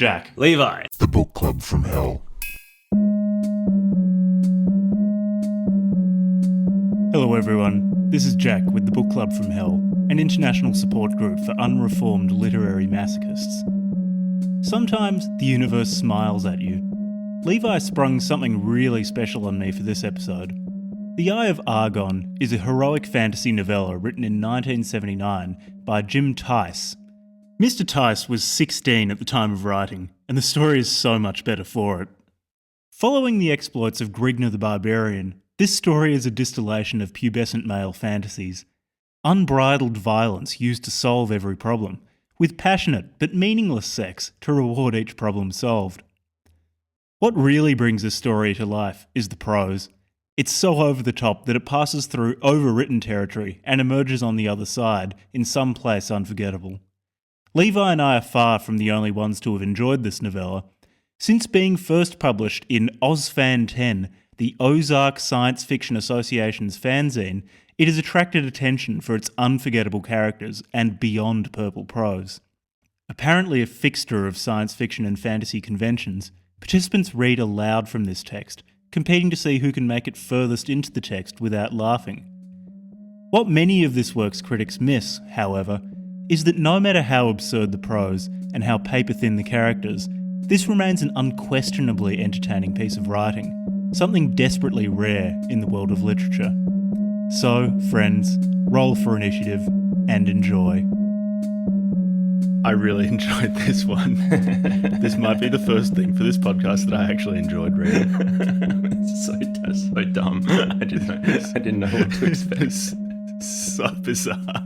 Jack. Levi. The Book Club from Hell. Hello everyone, this is Jack with the Book Club from Hell, an international support group for unreformed literary masochists. Sometimes the universe smiles at you. Levi sprung something really special on me for this episode. The Eye of Argon is a heroic fantasy novella written in 1979 by Jim Theis. Mr. Theis was 16 at the time of writing, and the story is so much better for it. Following the exploits of Grignr the barbarian, this story is a distillation of pubescent male fantasies. Unbridled violence used to solve every problem, with passionate but meaningless sex to reward each problem solved. What really brings this story to life is the prose. It's so over the top that it passes through overwritten territory and emerges on the other side in some place unforgettable. Levi and I are far from the only ones to have enjoyed this novella. Since being first published in OzFan 10, the Ozark Science Fiction Association's fanzine, it has attracted attention for its unforgettable characters and beyond purple prose. Apparently a fixture of science fiction and fantasy conventions, participants read aloud from this text, competing to see who can make it furthest into the text without laughing. What many of this work's critics miss, however, is that no matter how absurd the prose and how paper-thin the characters, this remains an unquestionably entertaining piece of writing, something desperately rare in the world of literature. So, friends, roll for initiative and enjoy. I really enjoyed this one. This might be the first thing for this podcast that I actually enjoyed reading. It's so dumb. I didn't know what to expect. It's so bizarre.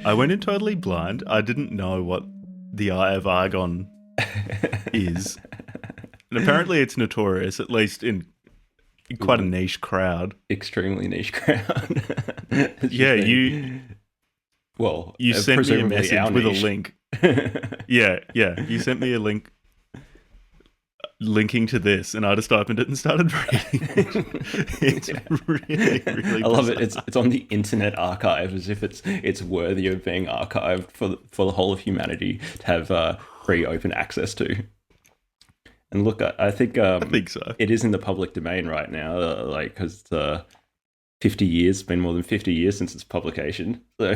I went in totally blind. I didn't know what the Eye of Argon is. And apparently it's notorious, at least in quite a niche crowd. Extremely niche crowd. Yeah, you sent me a message with a link. Yeah, you sent me a link linking to this, and I just opened it and started reading. It's really I love it. It's on the Internet Archive, as if it's worthy of being archived for the whole of humanity to have free open access to. And look, I think so. It is in the public domain right now, because 50 years, been more than 50 years since its publication. So.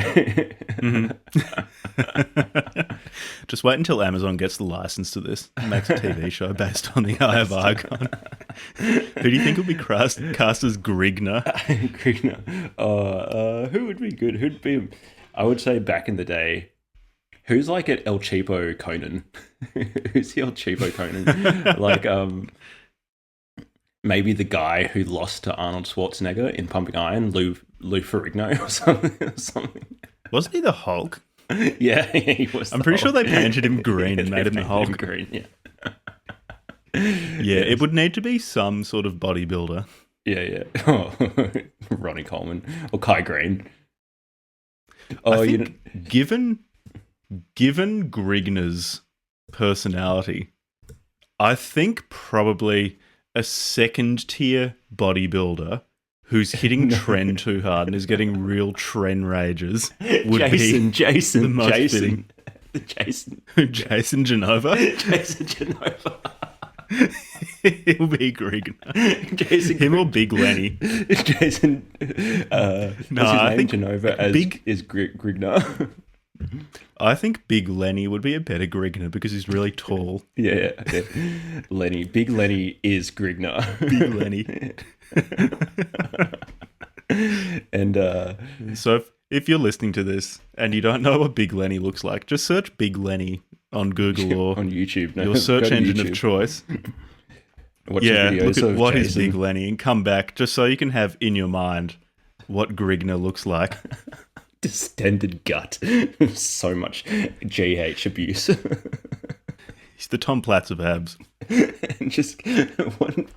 Just wait until Amazon gets the license to this and makes a TV show based on the Eye of Argon. Who do you think will be cast as Grignr? Grignr. Who would be good? Who'd be? I would say back in the day, who's like at El Cheapo Conan? Who's the El Cheapo Conan? Maybe the guy who lost to Arnold Schwarzenegger in Pumping Iron, Lou Ferrigno or something. Wasn't he the Hulk? Yeah, he was. I'm pretty sure they painted him green and made him the Hulk. Green, yeah. Yeah, it would need to be some sort of bodybuilder. Yeah. Oh, Ronnie Coleman or Kai Green. I think given Grignr's personality, I think probably a second-tier bodybuilder who's hitting trend too hard and is getting real trend rages would be Jason the most fitting. Jason Genova? Jason Genova. He'll be Grignr. Him or Big Lenny. Jason. I think Genova as is Grignr. I think Big Lenny would be a better Grignr because he's really tall. Yeah. Lenny. Big Lenny is Grignr. Big Lenny. And so if you're listening to this and you don't know what Big Lenny looks like, just search Big Lenny on Google or on YouTube. Your search engine YouTube. Of choice. Watch look at what Jason. is Big Lenny and come back just so you can have in your mind what Grignr looks like. Distended gut. So much GH abuse. He's the Tom Platz of abs. And just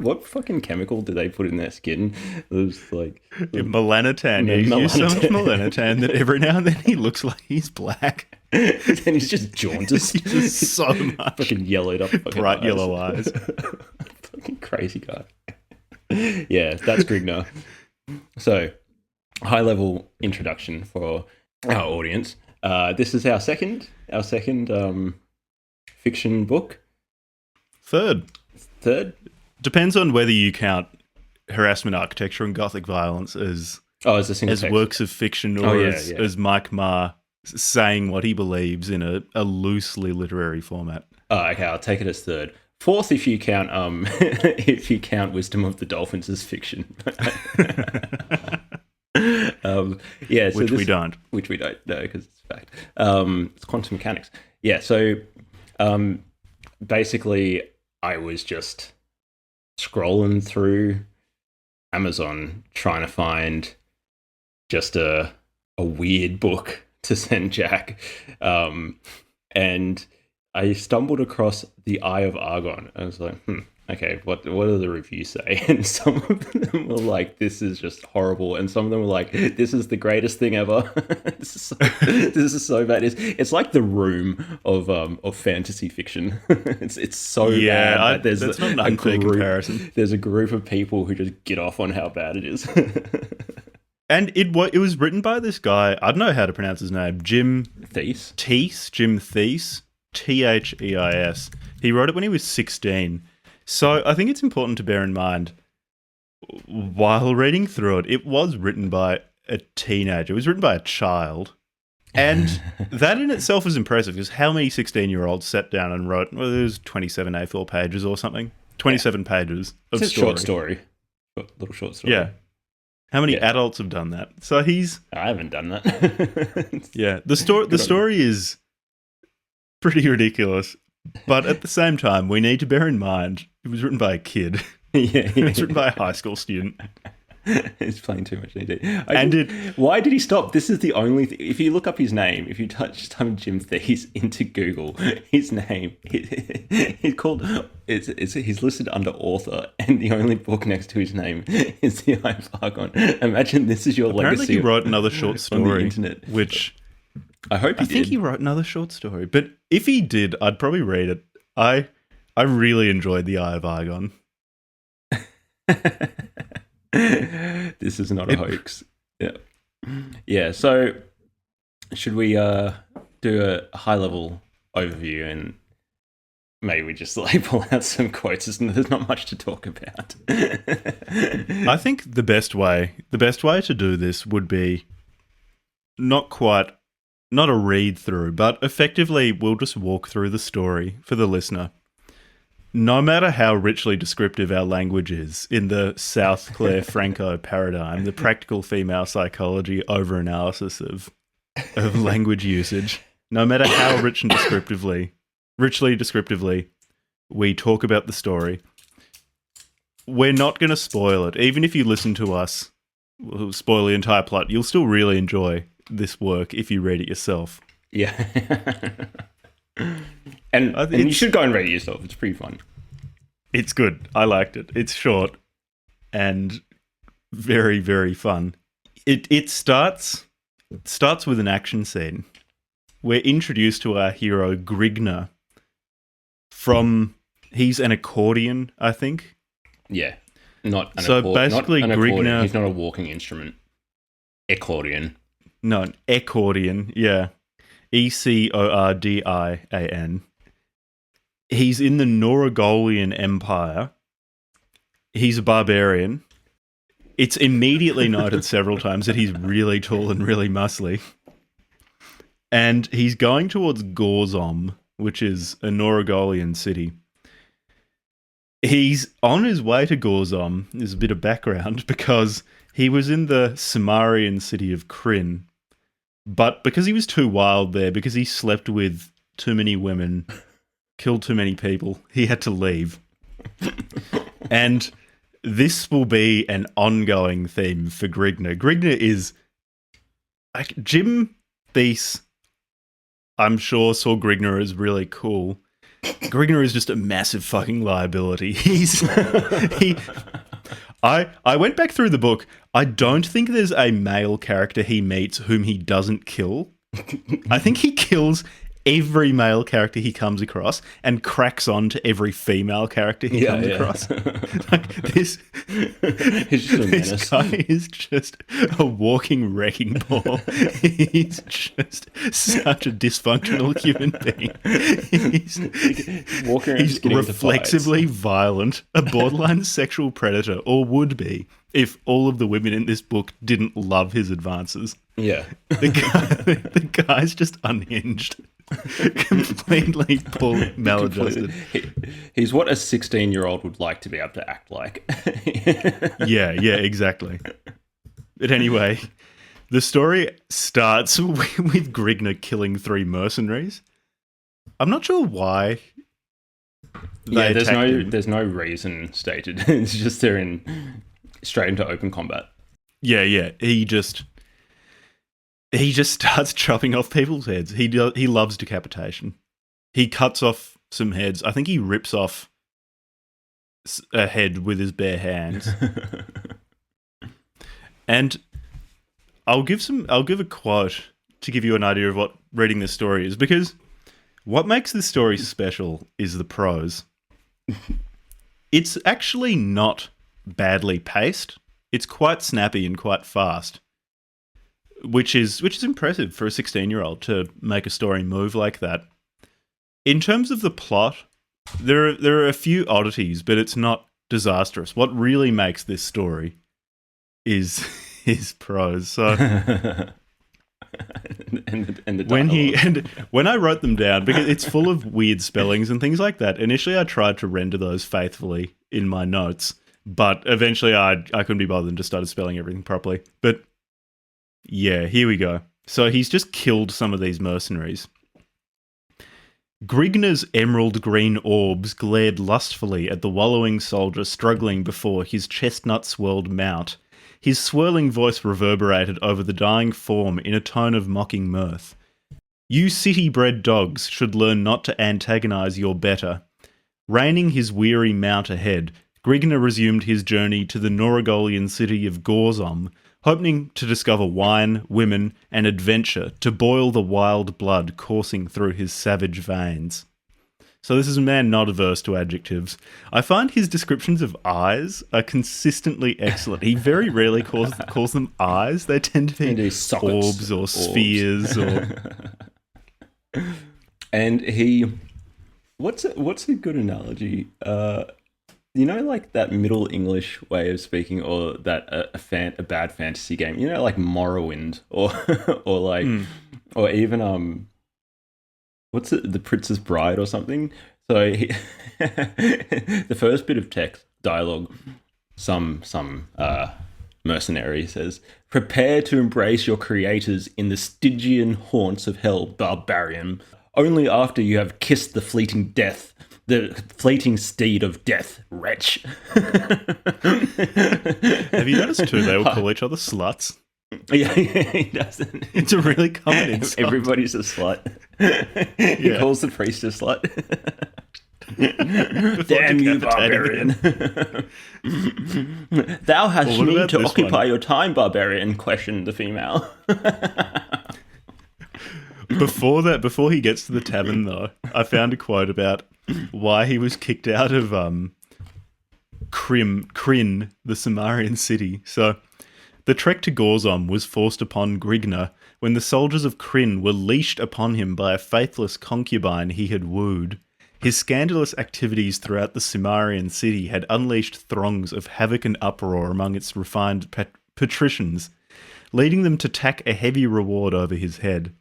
what fucking chemical do they put in their skin? It was like melanotan. Yeah, he's used so much melanotan that every now and then he looks like he's black. And he's just jaundiced. He's just so much fucking yellowed up, bright yellow eyes. Fucking crazy guy. Yeah, that's Grignr. So, high level introduction for our audience. This is our second fiction book. Third. Third? Depends on whether you count harassment architecture and Gothic violence as works of fiction or as Mike Marr saying what he believes in a loosely literary format. Oh, okay, I'll take it as third. Fourth, if you count Wisdom of the Dolphins as fiction. Which we don't. Which we don't, no, because it's fact. It's quantum mechanics. Yeah, so basically I was just scrolling through Amazon trying to find just a weird book to send Jack. And I stumbled across The Eye of Argon. I was like, okay, what do the reviews say? And some of them were like, this is just horrible. And some of them were like, this is the greatest thing ever. This is so bad. It's like The Room of fantasy fiction. It's so bad. That's not an unfair comparison. There's a group of people who just get off on how bad it is. And it was written by this guy, I don't know how to pronounce his name, Jim Theis. Jim Theis, Theis. He wrote it when he was 16. So I think it's important to bear in mind, while reading through it, it was written by a teenager. It was written by a child. And that in itself is impressive, because how many 16-year-olds sat down and wrote, well, it was 27 A4 pages or something? 27 pages of it's a short story. Little short story. Yeah. How many adults have done that? So I haven't done that. Yeah. The story is pretty ridiculous. But at the same time, we need to bear in mind it was written by a kid. It was written by a high school student. He's playing too much D&D. Why did he stop? This is the only thing. If you look up his name, if you just type Jim Theis into Google, his name, he's listed under author, and the only book next to his name is The Eye of Argon. Imagine this is your Apparently legacy. He wrote another short story on the internet, which I hope he did. I think he wrote another short story, but if he did, I'd probably read it. I really enjoyed The Eye of Argon. This is not a hoax. Yeah. So should we do a high level overview and maybe we just pull out some quotes? There's not much to talk about. I think the best way to do this would be not a read through, but effectively we'll just walk through the story for the listener. No matter how richly descriptive our language is in the South Claire Franco paradigm, the practical female psychology over-analysis of language usage, no matter how richly descriptively we talk about the story, we're not going to spoil it. Even if you listen to us, we'll spoil the entire plot, you'll still really enjoy this work if you read it yourself. Yeah. And you should go and read it yourself. It's pretty fun. It's good. I liked it. It's short and very, very fun. It starts with an action scene. We're introduced to our hero Grignr he's an accordion, I think. Yeah. Not an basically Grignr, he's not a walking instrument. Accordion. No, an accordion, yeah. Ecordian. He's in the Norogolian Empire. He's a barbarian. It's immediately noted several times that he's really tall and really muscly. And he's going towards Gorzom, which is a Norogolian city. He's on his way to Gorzom, there's a bit of background, because he was in the Sumerian city of Grignr. But because he was too wild there, because he slept with too many women, killed too many people, he had to leave. And this will be an ongoing theme for Grignr. Grignr is... Jim Theis, I'm sure, saw Grignr as really cool. Grignr is just a massive fucking liability. I went back through the book. I don't think there's a male character he meets whom he doesn't kill. I think he kills every male character he comes across and cracks on to every female character he comes across. Like this, He's just a this menace. guy is just a walking wrecking ball. He's just such a dysfunctional human being. Walking around He's just getting into reflexively violent, a borderline sexual predator, or would be if all of the women in this book didn't love his advances. Yeah. The guy's just unhinged. Completely maladjusted. He's what a 16-year-old would like to be able to act like. Yeah, exactly. But anyway, the story starts with Grignr killing 3 mercenaries. I'm not sure why. There's no reason stated. It's just they're in straight into open combat. Yeah. He just starts chopping off people's heads. He loves decapitation. He cuts off some heads. I think he rips off a head with his bare hands. And I'll give a quote to give you an idea of what reading this story is, because what makes this story special is the prose. It's actually not badly paced. It's quite snappy and quite fast, which is impressive for a 16-year-old to make a story move like that. In terms of the plot, there are a few oddities, but it's not disastrous. What really makes this story is his prose. So when I wrote them down, because it's full of weird spellings and things like that. Initially, I tried to render those faithfully in my notes, but eventually I couldn't be bothered and just started spelling everything properly. But yeah, here we go. So he's just killed some of these mercenaries. Grignr's emerald green orbs glared lustfully at the wallowing soldier struggling before his chestnut-swirled mount. His swirling voice reverberated over the dying form in a tone of mocking mirth. You city-bred dogs should learn not to antagonize your better. Reining his weary mount ahead, Grignr resumed his journey to the Noragolian city of Gorzom, hoping to discover wine, women, and adventure to boil the wild blood coursing through his savage veins. So this is a man not averse to adjectives. I find his descriptions of eyes are consistently excellent. He very rarely calls them eyes. They tend to be orbs or spheres or... And he... What's a good analogy? You know, like that Middle English way of speaking, or that a bad fantasy game. You know, like Morrowind, or or even what's it? The Princess Bride or something. So the first bit of text dialogue, some mercenary says, "Prepare to embrace your creators in the Stygian haunts of hell, barbarian. Only after you have kissed the fleeting steed of death, wretch." Have you noticed too, they all call each other sluts? Yeah, he doesn't. It's a really common insult. Everybody's a slut. He calls the priest a slut. Damn you, barbarian. Thou hast need to occupy your time, barbarian, questioned the female. Before he gets to the tavern, though, I found a quote about why he was kicked out of Kryn, the Sumerian city. So, the trek to Gorzom was forced upon Grignr when the soldiers of Kryn were leashed upon him by a faithless concubine he had wooed. His scandalous activities throughout the Sumerian city had unleashed throngs of havoc and uproar among its refined patricians, leading them to tack a heavy reward over his head.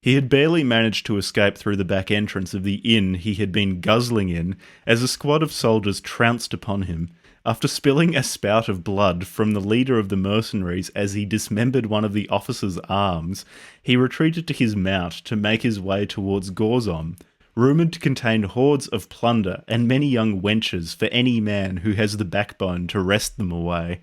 He had barely managed to escape through the back entrance of the inn he had been guzzling in as a squad of soldiers trounced upon him. After spilling a spout of blood from the leader of the mercenaries as he dismembered one of the officers' arms, he retreated to his mount to make his way towards Gorzom, rumoured to contain hoards of plunder and many young wenches for any man who has the backbone to wrest them away.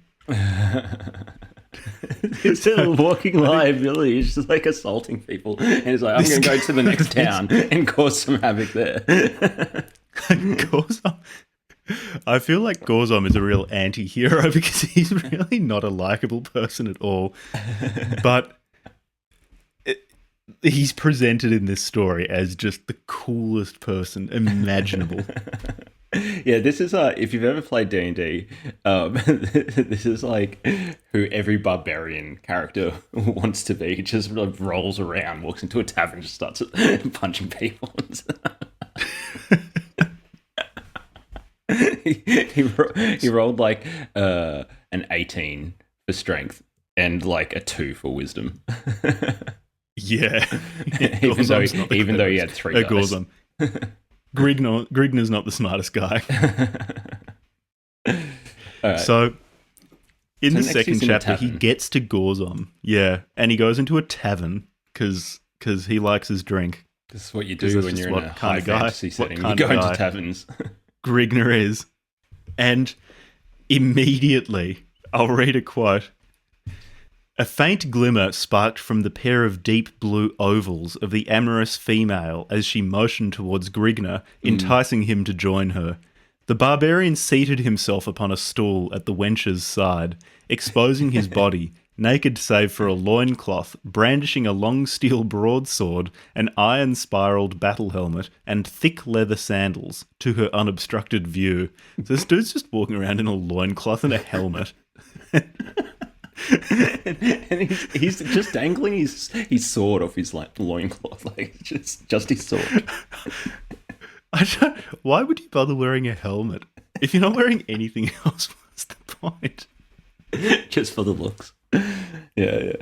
He's a walking liability. He's just like assaulting people. And he's like, I'm going to go to the next town and cause some havoc there. Gorzom. I feel like Gorzom is a real anti-hero because he's really not a likable person at all. But he's presented in this story as just the coolest person imaginable. Yeah, this is if you've ever played D&D, this is like who every barbarian character wants to be. He just like rolls around, walks into a tavern, just starts punching people. he rolled like an 18 for strength and like a 2 for wisdom. Yeah. even though he had 3 dice. Grignr's not the smartest guy. Right. So, in the second chapter, he gets to Gorzom. Yeah, and he goes into a tavern because he likes his drink. This is what you do when you're in a high fantasy setting. You go into taverns. Grignr is. And immediately, I'll read a quote. A faint glimmer sparked from the pair of deep blue ovals of the amorous female as she motioned towards Grignr, enticing him to join her. The barbarian seated himself upon a stool at the wench's side, exposing his body, naked save for a loincloth, brandishing a long steel broadsword, an iron-spiraled battle helmet, and thick leather sandals, to her unobstructed view. So this dude's just walking around in a loincloth and a helmet. and he's just dangling his sword off his like loincloth, like just his sword. Why would you bother wearing a helmet if you're not wearing anything else? What's the point? Just for the looks. Yeah.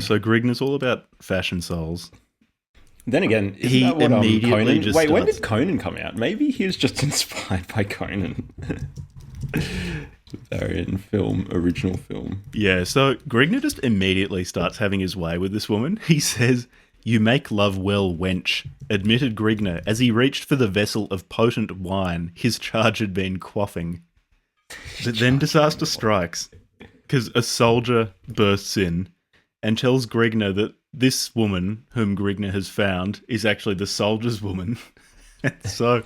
So Grignr's all about fashion souls. Then again, he immediately Conan. just Wait, starts... when did Conan come out? Maybe he was just inspired by Conan. Barbarian original film. Yeah, so Grignr just immediately starts having his way with this woman. He says, "You make love well, wench," admitted Grignr as he reached for the vessel of potent wine his charge had been quaffing. But then disaster strikes, because a soldier bursts in and tells Grignr that this woman, whom Grignr has found, is actually the soldier's woman. And so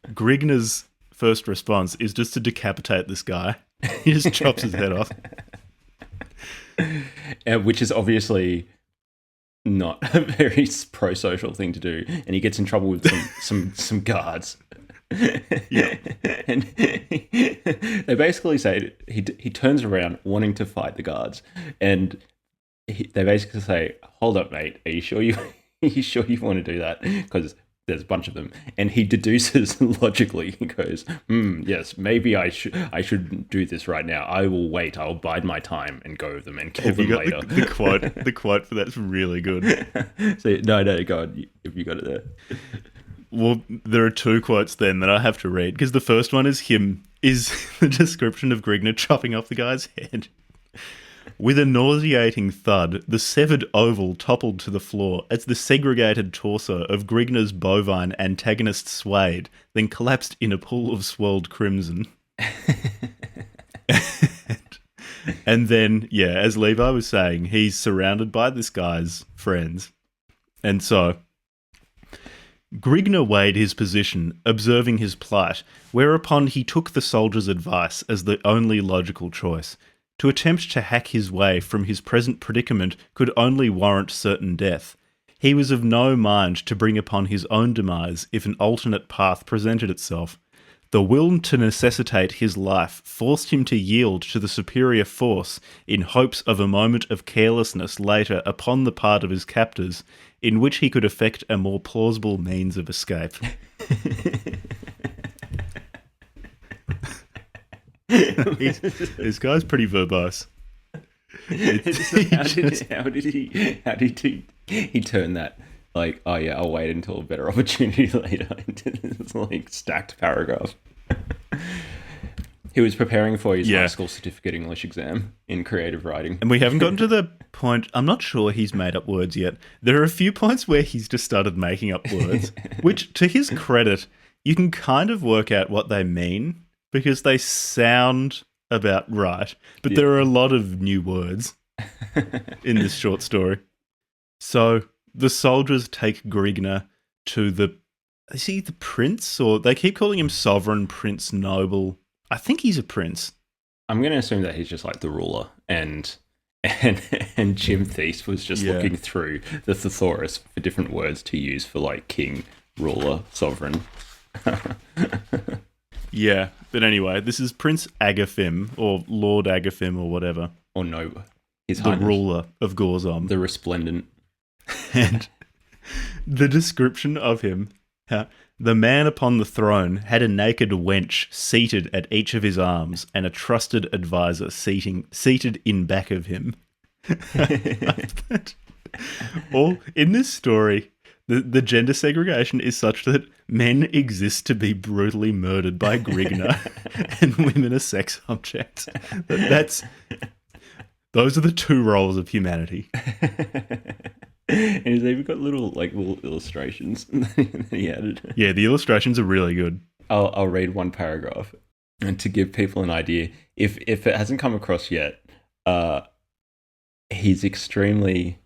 Grignr's first response is just to decapitate this guy. He just chops his head off. Which is obviously not a very pro-social thing to do. And he gets in trouble with some guards. Yeah. And they basically say he turns around wanting to fight the guards. And they basically say, "Hold up, mate. Are you sure you want to do that? Because there's a bunch of them." And he deduces logically. He goes, "Yes, maybe I should do this right now. I will wait. I'll bide my time and go with them and kill them later." The quote for that's really good. So no, go on. If you got it there. Well, there are 2 quotes then that I have to read, because the first one is the description of Grignr chopping off the guy's head. With a nauseating thud, the severed oval toppled to the floor as the segregated torso of Grignr's bovine antagonist swayed, then collapsed in a pool of swirled crimson. And then, yeah, as Levi was saying, he's surrounded by this guy's friends. And so Grignr weighed his position, observing his plight, whereupon he took the soldier's advice as the only logical choice. To attempt to hack his way from his present predicament could only warrant certain death. He was of no mind to bring upon his own demise if an alternate path presented itself. The will to necessitate his life forced him to yield to the superior force in hopes of a moment of carelessness later upon the part of his captors, in which he could effect a more plausible means of escape. This guy's pretty verbose. How did he turn that? Like, oh yeah, I'll wait until a better opportunity later. It's like stacked paragraph. He was preparing for his high school certificate English exam in creative writing. And we haven't gotten to the point, I'm not sure he's made up words yet. There are a few points where he's just started making up words, which, to his credit, you can kind of work out what they mean, because they sound about right. But there are a lot of new words in this short story. So the soldiers take Grignr to is he the prince? Or they keep calling him sovereign, prince, noble. I think he's a prince. I'm going to assume that he's just like the ruler, and and Jim Theis was just Yeah. looking through the thesaurus for different words to use for like king, ruler, sovereign. Yeah, but anyway, this is Prince Agaphim, or Lord Agaphim, or whatever, Or no, His the Highness, ruler of Gorzom. the resplendent. And the description of him, the man upon the throne had a naked wench seated at each of his arms and a trusted advisor seated in back of him. All in this story, the gender segregation is such that men exist to be brutally murdered by Grignr and women are sex objects. Those are the two roles of humanity. And he's even got little illustrations that he added. Yeah, the illustrations are really good. I'll read one paragraph, and to give people an idea, if it hasn't come across yet, he's extremely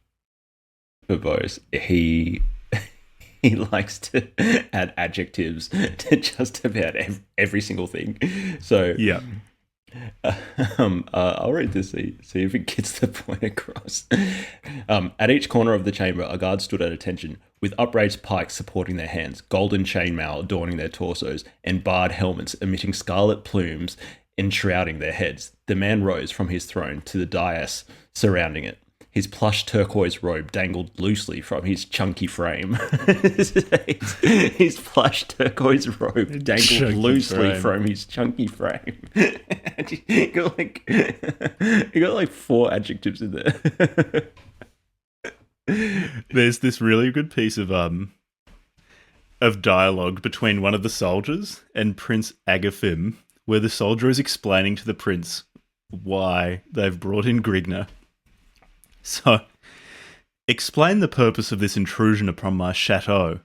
verbose. He likes to add adjectives to just about every single thing. So Yeah. I'll read this, see if it gets the point across. At each corner of the chamber, a guard stood at attention, with upraised pikes supporting their hands, golden chainmail adorning their torsos, and barred helmets emitting scarlet plumes enshrouding their heads. The man rose from his throne to the dais surrounding it. His plush turquoise robe dangled loosely from his chunky frame. His plush turquoise robe dangled Chunky loosely frame. from his chunky frame. He got like 4 adjectives in there. There's this really good piece of dialogue between one of the soldiers and Prince Agaphim, where the soldier is explaining to the prince why they've brought in Grignr. So, explain the purpose of this intrusion upon my chateau.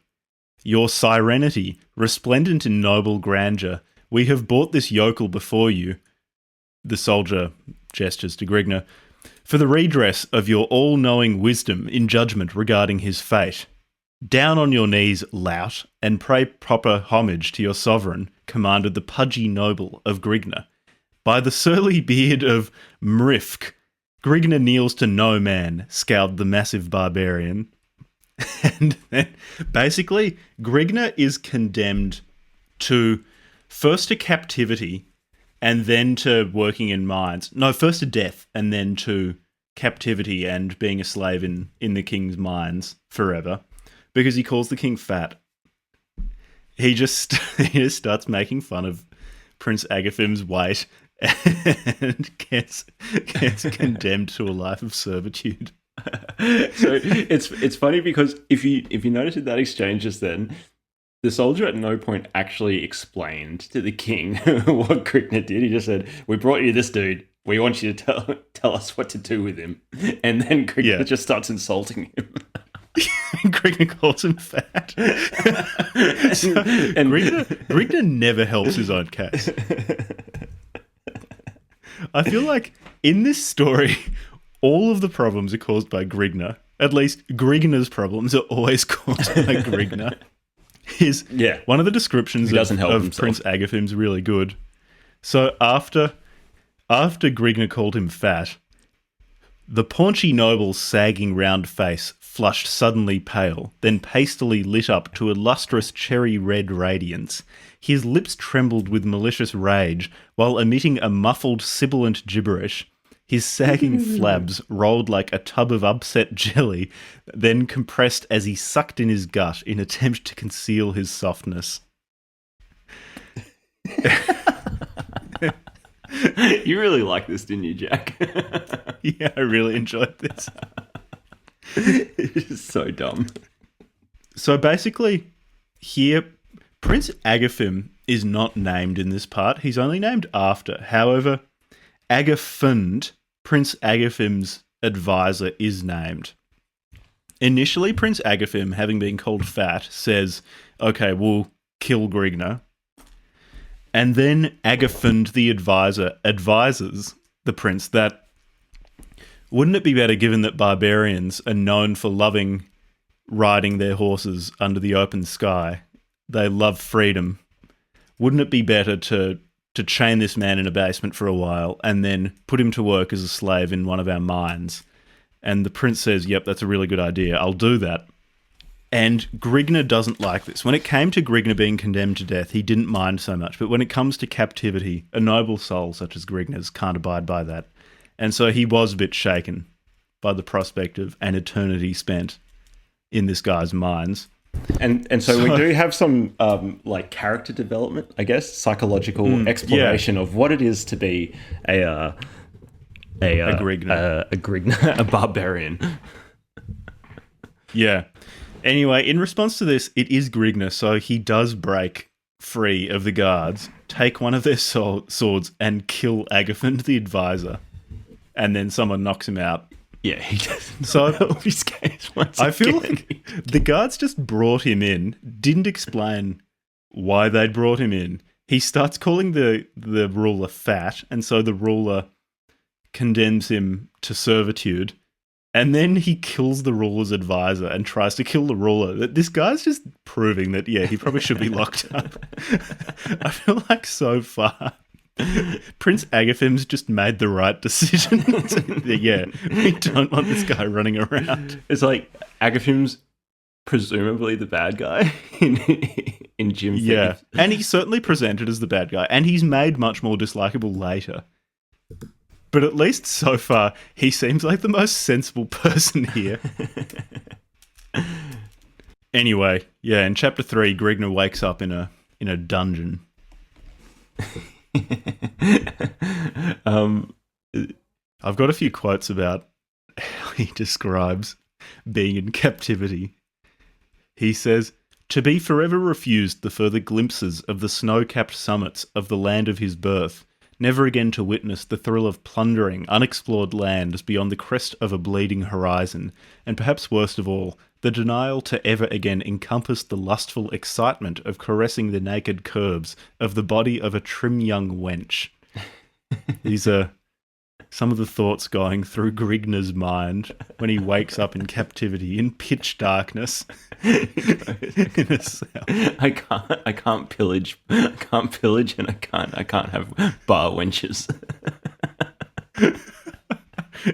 Your serenity, resplendent in noble grandeur, we have brought this yokel before you. The soldier gestures to Grignr, for the redress of your all-knowing wisdom in judgment regarding his fate. Down on your knees, lout, and pray proper homage to your sovereign, commanded the pudgy noble of Grignr. By the surly beard of Mrifk, Grignr kneels to no man, scowled the massive barbarian. And then, basically, Grignr is condemned to first to captivity and then to working in mines. No, first to death and then to captivity and being a slave in the king's mines forever because he calls the king fat. He just starts making fun of Prince Agaphim's weight and gets condemned to a life of servitude. So it's funny because if you notice in that exchange just then, the soldier at no point actually explained to the king what Grignr did. He just said, "We brought you this dude. We want you to tell us what to do with him." And then Grignr just starts insulting him. Grignr calls him fat. And Grignr never helps his own case. I feel like in this story, all of the problems are caused by Grignr. At least Grignr's problems are always caused by Grignr. One of the descriptions of Prince Agaphim's really good. So after Grignr called him fat, the paunchy noble's sagging round face flushed suddenly pale, then pastily lit up to a lustrous cherry-red radiance. His lips trembled with malicious rage, while emitting a muffled, sibilant gibberish. His sagging flabs rolled like a tub of upset jelly, then compressed as he sucked in his gut in attempt to conceal his softness. You really liked this, didn't you, Jack? Yeah, I really enjoyed this. It's so dumb. So basically, here, Prince Agaphim is not named in this part. He's only named after. However, Agaphund, Prince Agaphim's advisor, is named. Initially, Prince Agaphim, having been called fat, says, "Okay, we'll kill Grignr." And then Agaphund, the advisor, advises the prince that wouldn't it be better, given that barbarians are known for loving riding their horses under the open sky, they love freedom, wouldn't it be better to to chain this man in a basement for a while and then put him to work as a slave in one of our mines. And the prince says, yep, that's a really good idea. I'll do that. And Grignr doesn't like this. When it came to Grignr being condemned to death, he didn't mind so much. But when it comes to captivity, a noble soul such as Grignr's can't abide by that. And so he was a bit shaken by the prospect of an eternity spent in this guy's mines. And so we do have some like character development, I guess, psychological exploration of what it is to be a Grignr, a barbarian. Yeah. Anyway, in response to this, it is Grignr, so he does break free of the guards, take one of their swords, and kill Agathon, the advisor. And then someone knocks him out. Yeah, he doesn't so help his case once I feel again. like the guards just brought him in, didn't explain why they'd brought him in. He starts calling the ruler fat, and so the ruler condemns him to servitude. And then he kills the ruler's advisor and tries to kill the ruler. This guy's just proving that, yeah, he probably should be locked up. I feel like so far, Prince Agathon's just made the right decision. Yeah, we don't want this guy running around. It's like Agathon's presumably the bad guy in Jim Theis. Yeah, and he's certainly presented as the bad guy, and he's made much more dislikable later. But at least so far, he seems like the most sensible person here. Anyway, yeah, in chapter 3, Grignr wakes up in a dungeon. I've got a few quotes about how he describes being in captivity. He says, "To be forever refused the further glimpses of the snow-capped summits of the land of his birth, never again to witness the thrill of plundering unexplored lands beyond the crest of a bleeding horizon, and perhaps worst of all, the denial to ever again encompass the lustful excitement of caressing the naked curves of the body of a trim young wench." These are some of the thoughts going through Grignr's mind when he wakes up in captivity in pitch darkness in a cell. I can't pillage, and I can't have bar wenches.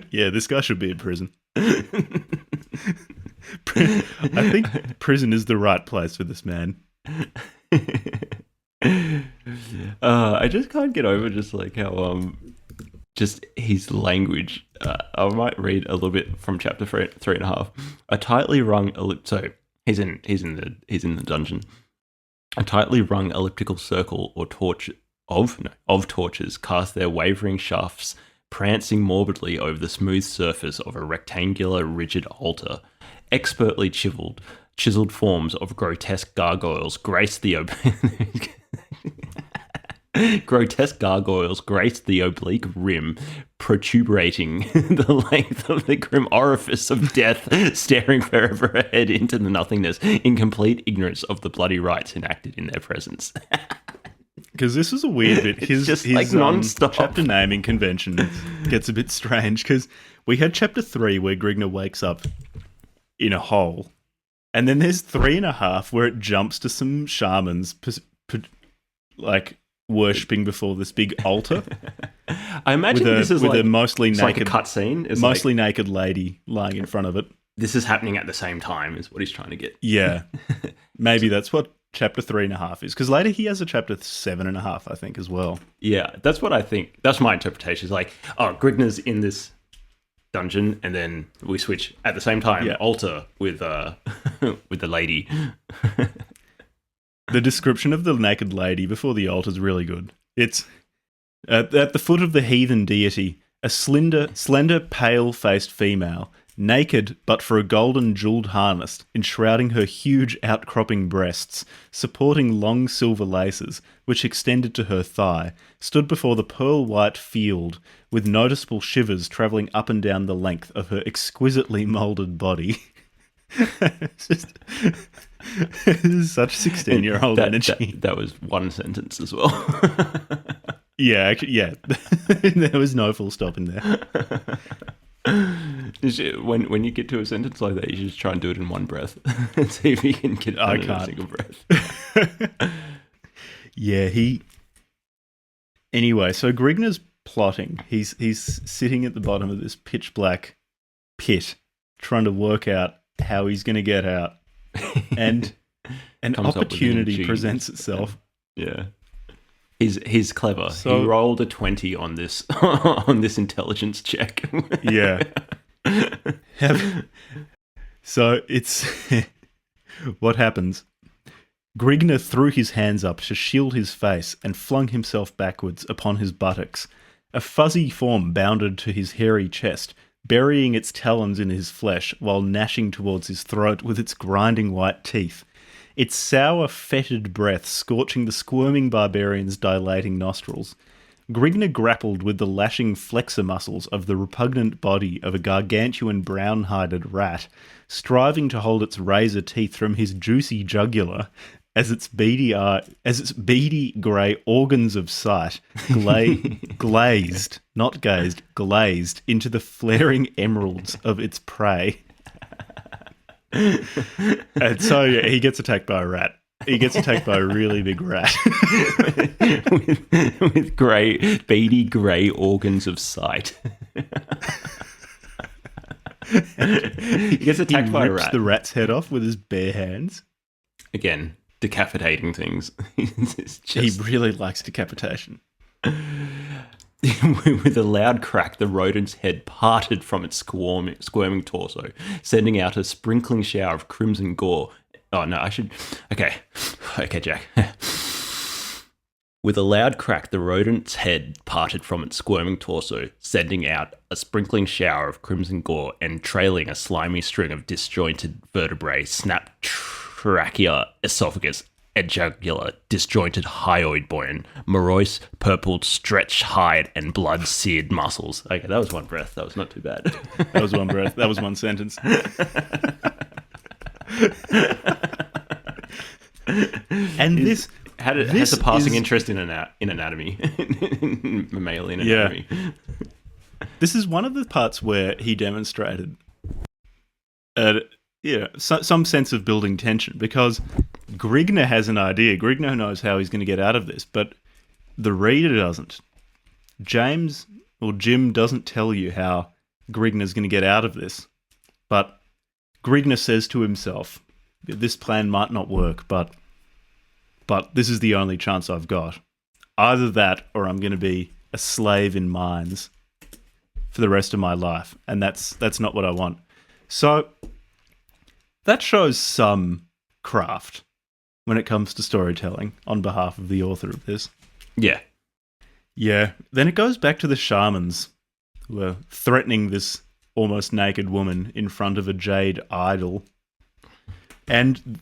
Yeah, this guy should be in prison. I think prison is the right place for this man. I just can't get over just like how just his language. I might read a little bit from chapter 3.5. A tightly rung so he's in the dungeon. A tightly rung elliptical circle or of torches cast their wavering shafts, prancing morbidly over the smooth surface of a rectangular, rigid altar. Expertly chiseled forms of grotesque gargoyles grace the oblique rim, protuberating the length of the grim orifice of death, staring forever ahead into the nothingness, in complete ignorance of the bloody rites enacted in their presence. Because this is a weird bit. His like non-stop. Chapter naming convention gets a bit strange, because we had chapter 3 where Grignr wakes up in a hole, and then there's 3.5 where it jumps to some shamans like worshipping before this big altar. I imagine this is with like a mostly naked, like a cutscene. Mostly naked lady lying in front of it. This is happening at the same time, is what he's trying to get. Yeah, maybe that's what chapter 3.5 is, because later he has a chapter 7.5, I think, as well. Yeah, that's what I think. That's my interpretation. Is like, oh, Grignr's in this dungeon, and then we switch at the same time. Yeah. Altar with with the lady. The description of the naked lady before the altar is really good. It's at the foot of the heathen deity, a slender, pale-faced female, naked but for a golden jewelled harness enshrouding her huge outcropping breasts, supporting long silver laces which extended to her thigh, stood before the pearl-white field with noticeable shivers travelling up and down the length of her exquisitely moulded body. It's just... This is such 16-year-old energy. That was one sentence as well. Yeah, actually, yeah. There was no full stop in there. When you get to a sentence like that, you should just try and do it in one breath and see if you can get it in a single breath. Yeah, Anyway, so Grignr's plotting. He's sitting at the bottom of this pitch black pit, trying to work out how he's going to get out, and an opportunity presents itself. Yeah, he's clever. So, he rolled a 20 on this on this intelligence check. Yeah. So it's what happens. Grignr threw his hands up to shield his face and flung himself backwards upon his buttocks. A fuzzy form bounded to his hairy chest, burying its talons in his flesh while gnashing towards his throat with its grinding white teeth. Its sour, fetid breath scorching the squirming barbarian's dilating nostrils. Grignr grappled with the lashing flexor muscles of the repugnant body of a gargantuan brown-hided rat, striving to hold its razor teeth from his juicy jugular as its beady grey organs of sight glazed, not gazed, glazed into the flaring emeralds of its prey. And so he gets attacked by a rat. He gets attacked by a really big rat. with beady grey organs of sight. He gets attacked by a rat. Rips the rat's head off with his bare hands. Again, decapitating things. He really likes decapitation. With a loud crack, the rodent's head parted from its squirming torso, sending out a sprinkling shower of crimson gore. Oh, no, I should... Okay, Jack. With a loud crack, the rodent's head parted from its squirming torso, sending out a sprinkling shower of crimson gore and trailing a slimy string of disjointed vertebrae, snapped trachea, esophagus, jugular, disjointed hyoid bone, morose, purpled, stretched hide, and blood-seared muscles. Okay, that was one breath. That was not too bad. That was one breath. That was one sentence. And this has a passing interest in anatomy, mammalian anatomy. Yeah. This is one of the parts where he demonstrated some sense of building tension, because Grignr has an idea. Grignr knows how he's going to get out of this, but the reader doesn't. Jim doesn't tell you how Grignr's going to get out of this, but Grignr says to himself, this plan might not work, but this is the only chance I've got. Either that, or I'm going to be a slave in mines for the rest of my life, and that's not what I want. So that shows some craft when it comes to storytelling on behalf of the author of this. Yeah. Yeah. Then it goes back to the shamans who are threatening this almost naked woman in front of a jade idol. And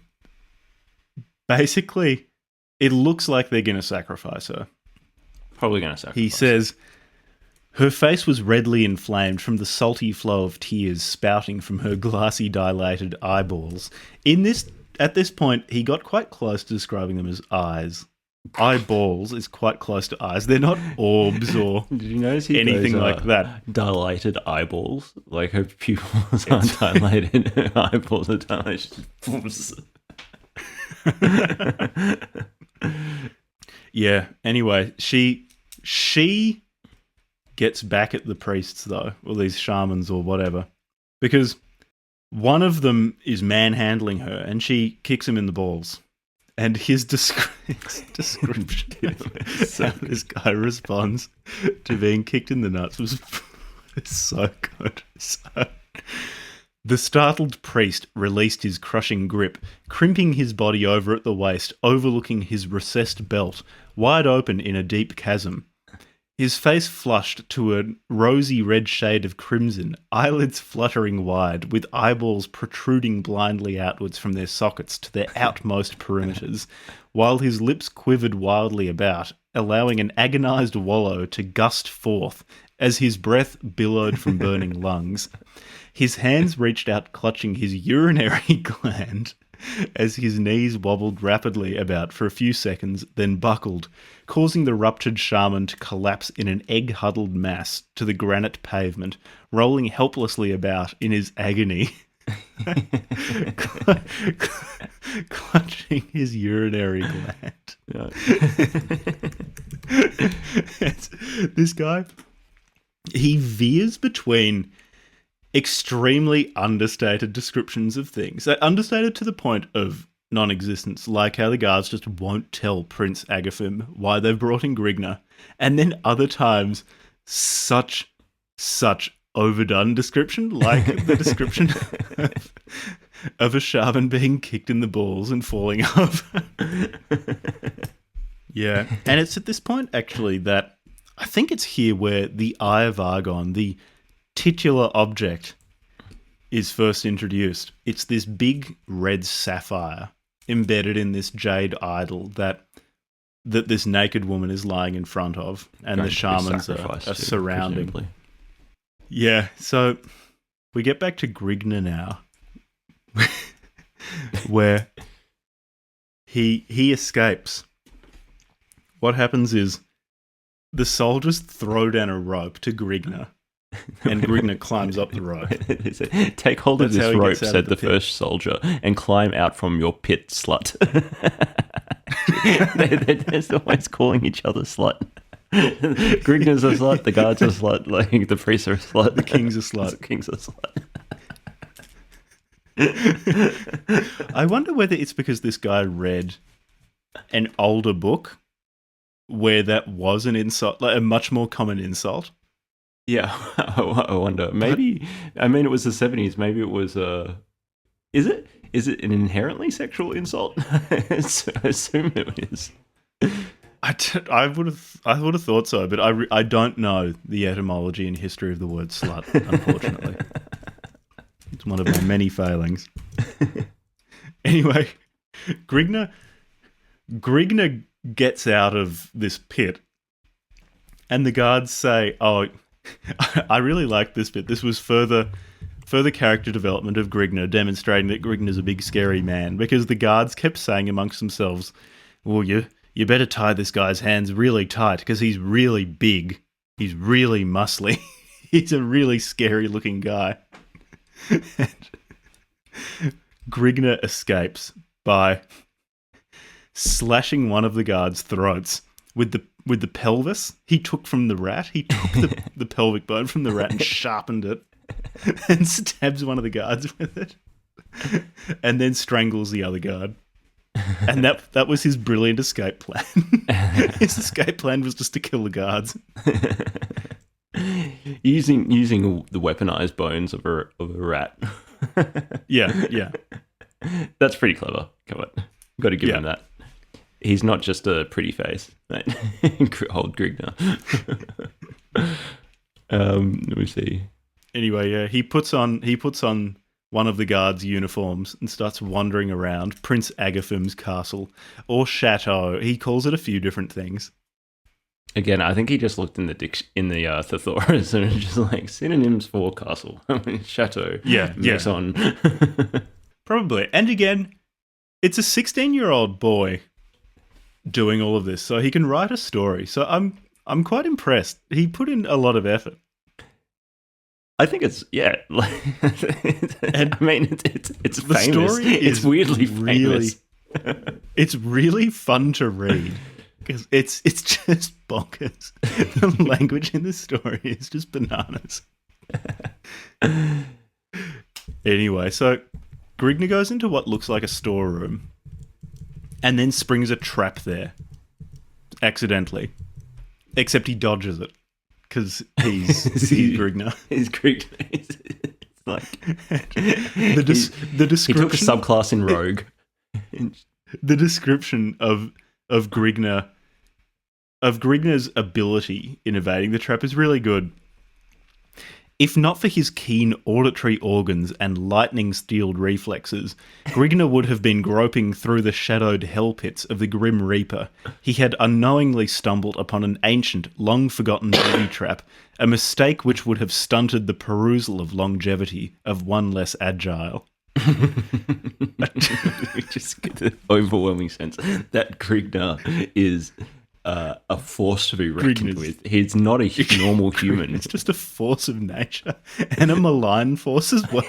basically, it looks like they're going to sacrifice her. Probably going to sacrifice. He says, her face was redly inflamed from the salty flow of tears spouting from her glassy, dilated eyeballs. At this point, he got quite close to describing them as eyes. Eyeballs is quite close to eyes. They're not orbs or Did you notice anything like that. Dilated eyeballs? Like her pupils aren't dilated, her eyeballs are dilated. Yeah, anyway, she gets back at the priests, though, or these shamans or whatever, because one of them is manhandling her and she kicks him in the balls. And his description of how this guy responds to being kicked in the nuts was so good. The startled priest released his crushing grip, crimping his body over at the waist, overlooking his recessed belt, wide open in a deep chasm. His face flushed to a rosy red shade of crimson, eyelids fluttering wide, with eyeballs protruding blindly outwards from their sockets to their outmost perimeters, while his lips quivered wildly about, allowing an agonized wallow to gust forth as his breath billowed from burning lungs. His hands reached out clutching his urinary gland as his knees wobbled rapidly about for a few seconds, then buckled, causing the ruptured shaman to collapse in an egg-huddled mass to the granite pavement, rolling helplessly about in his agony, clutching his urinary gland. This guy, he veers between extremely understated descriptions of things. Understated to the point of non-existence, like how the guards just won't tell Prince Agathim why they've brought in Grignr. And then other times, such overdone description, like the description of a shaman being kicked in the balls and falling off. Yeah. And it's at this point, actually, that I think it's here where the Eye of Argon, the titular object, is first introduced. It's this big red sapphire embedded in this jade idol that this naked woman is lying in front of, and the shamans are surrounding. Presumably. Yeah, so we get back to Grignr now, where he escapes. What happens is the soldiers throw down a rope to Grignr, and Grignr climbs up the rope. Take hold of this rope, said the first soldier, and climb out from your pit, slut. They're always calling each other slut. Grignr's a slut, the guards are a slut, like the priests are a slut, the king's a slut. The king's a slut. I wonder whether it's because this guy read an older book where that was an insult, like a much more common insult. Yeah, I wonder. Maybe, I mean, it was the 70s. Maybe it was Is it an inherently sexual insult? I assume it is. I would have thought so, but I don't know the etymology and history of the word slut, unfortunately. It's one of my many failings. Anyway, Grignr gets out of this pit, and the guards say, "Oh, I really like this bit. This was further character development of Grignr, demonstrating that Grignr's a big scary man." Because the guards kept saying amongst themselves, "Well, you better tie this guy's hands really tight because he's really big. He's really muscly. He's a really scary looking guy." And Grignr escapes by slashing one of the guards' throats with the pelvis he took from the rat. He took the pelvic bone from the rat and sharpened it and stabs one of the guards with it, and then strangles the other guard. And that was his brilliant escape plan. His escape plan was just to kill the guards. using the weaponized bones of a rat. Yeah. That's pretty clever. Come on. Got to give him that. He's not just a pretty face, mate. Old Grignr. Let me see. Anyway, yeah, he puts on one of the guards' uniforms and starts wandering around Prince Agathim's castle, or chateau. He calls it a few different things. Again, I think he just looked in the thesaurus and it's just like synonyms for castle. Chateau. Yeah. Maison. Probably. And again, it's a 16-year-old boy doing all of this, so he can write a story. So I'm quite impressed. He put in a lot of effort. I think it's and I mean it's the famous. Story it's is weirdly really famous. It's really fun to read because it's just bonkers. The language in the story is just bananas. Anyway, so Grignr goes into what looks like a storeroom and then springs a trap there accidentally, except he dodges it. Because he's Grignr. He's Grignr. It's like the description. He took a subclass in Rogue. The description of Grignr's ability in evading the trap is really good. If not for his keen auditory organs and lightning-steeled reflexes, Grignr would have been groping through the shadowed hell pits of the Grim Reaper. He had unknowingly stumbled upon an ancient, long-forgotten booby trap, a mistake which would have stunted the perusal of longevity of one less agile. We just get the overwhelming sense that Grignr is a force to be reckoned Grignr's- with. He's not a normal human. It's just a force of nature and a malign force as well.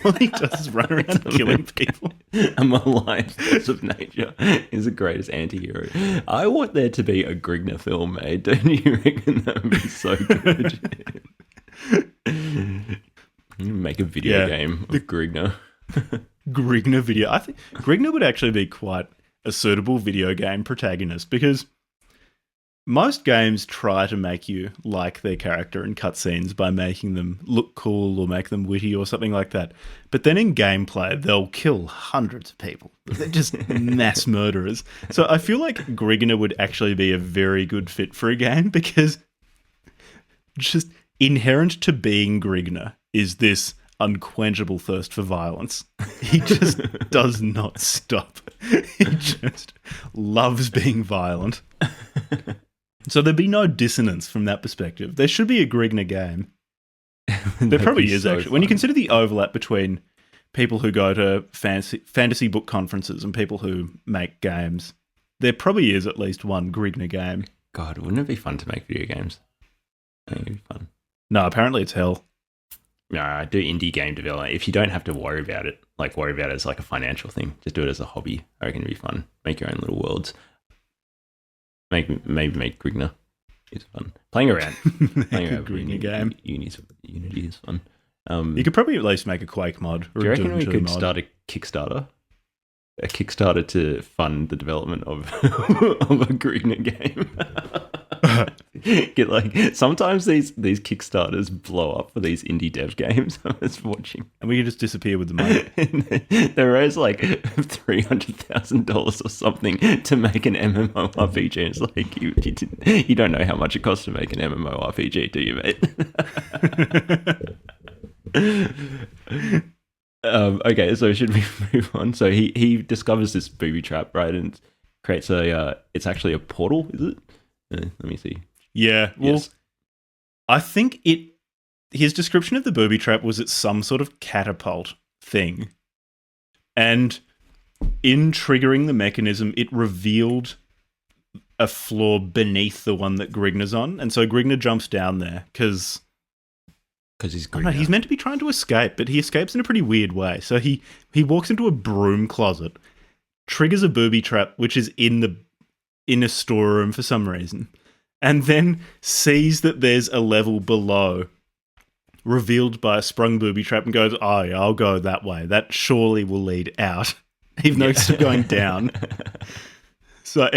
All he does is run around killing people. A malign force of nature is the greatest anti-hero. I want there to be a Grignr film made. Don't you reckon that would be so good? Make a video game of Grignr. Grignr video. I think Grignr would actually be quite a suitable video game protagonist because most games try to make you like their character in cutscenes by making them look cool or make them witty or something like that. But then in gameplay, they'll kill hundreds of people. They're just mass murderers. So I feel like Grignr would actually be a very good fit for a game because just inherent to being Grignr is this unquenchable thirst for violence. He just does not stop. He just loves being violent. So there'd be no dissonance from that perspective. There should be a Grignr game. There probably is, actually. When you consider the overlap between people who go to fantasy book conferences and people who make games, there probably is at least one Grignr game. God, wouldn't it be fun to make video games? I think it'd be fun. No, apparently it's hell. No, I do indie game development. If you don't have to worry about it as like a financial thing, just do it as a hobby. I reckon it'd be fun. Make your own little worlds. Maybe make Grignr. It's fun. Playing around Grignr game. Unity is fun. You could probably at least make a Quake mod. Or do you a reckon Doom we 2 could mod. start a Kickstarter? A Kickstarter to fund the development of of a Grignr game. Get like sometimes these Kickstarters blow up for these indie dev games. I was watching, and we can just disappear with the money. They raised like $300,000 or something to make an MMORPG. And it's like you don't know how much it costs to make an MMORPG, do you, mate? Okay, so should we move on? So he discovers this booby trap, right, and creates it's actually a portal, is it? Let me see. Yeah, well, Yes. I think his description of the booby trap was it's some sort of catapult thing. And in triggering the mechanism, it revealed a floor beneath the one that Grignr's on. And so Grignr jumps down there because He's oh, no, Grignr. he's meant to be trying to escape, but he escapes in a pretty weird way. So he walks into a broom closet, triggers a booby trap, which is in a storeroom for some reason, and then sees that there's a level below revealed by a sprung booby trap and goes, oh yeah, I'll go that way. That surely will lead out, even though it's still going down. So,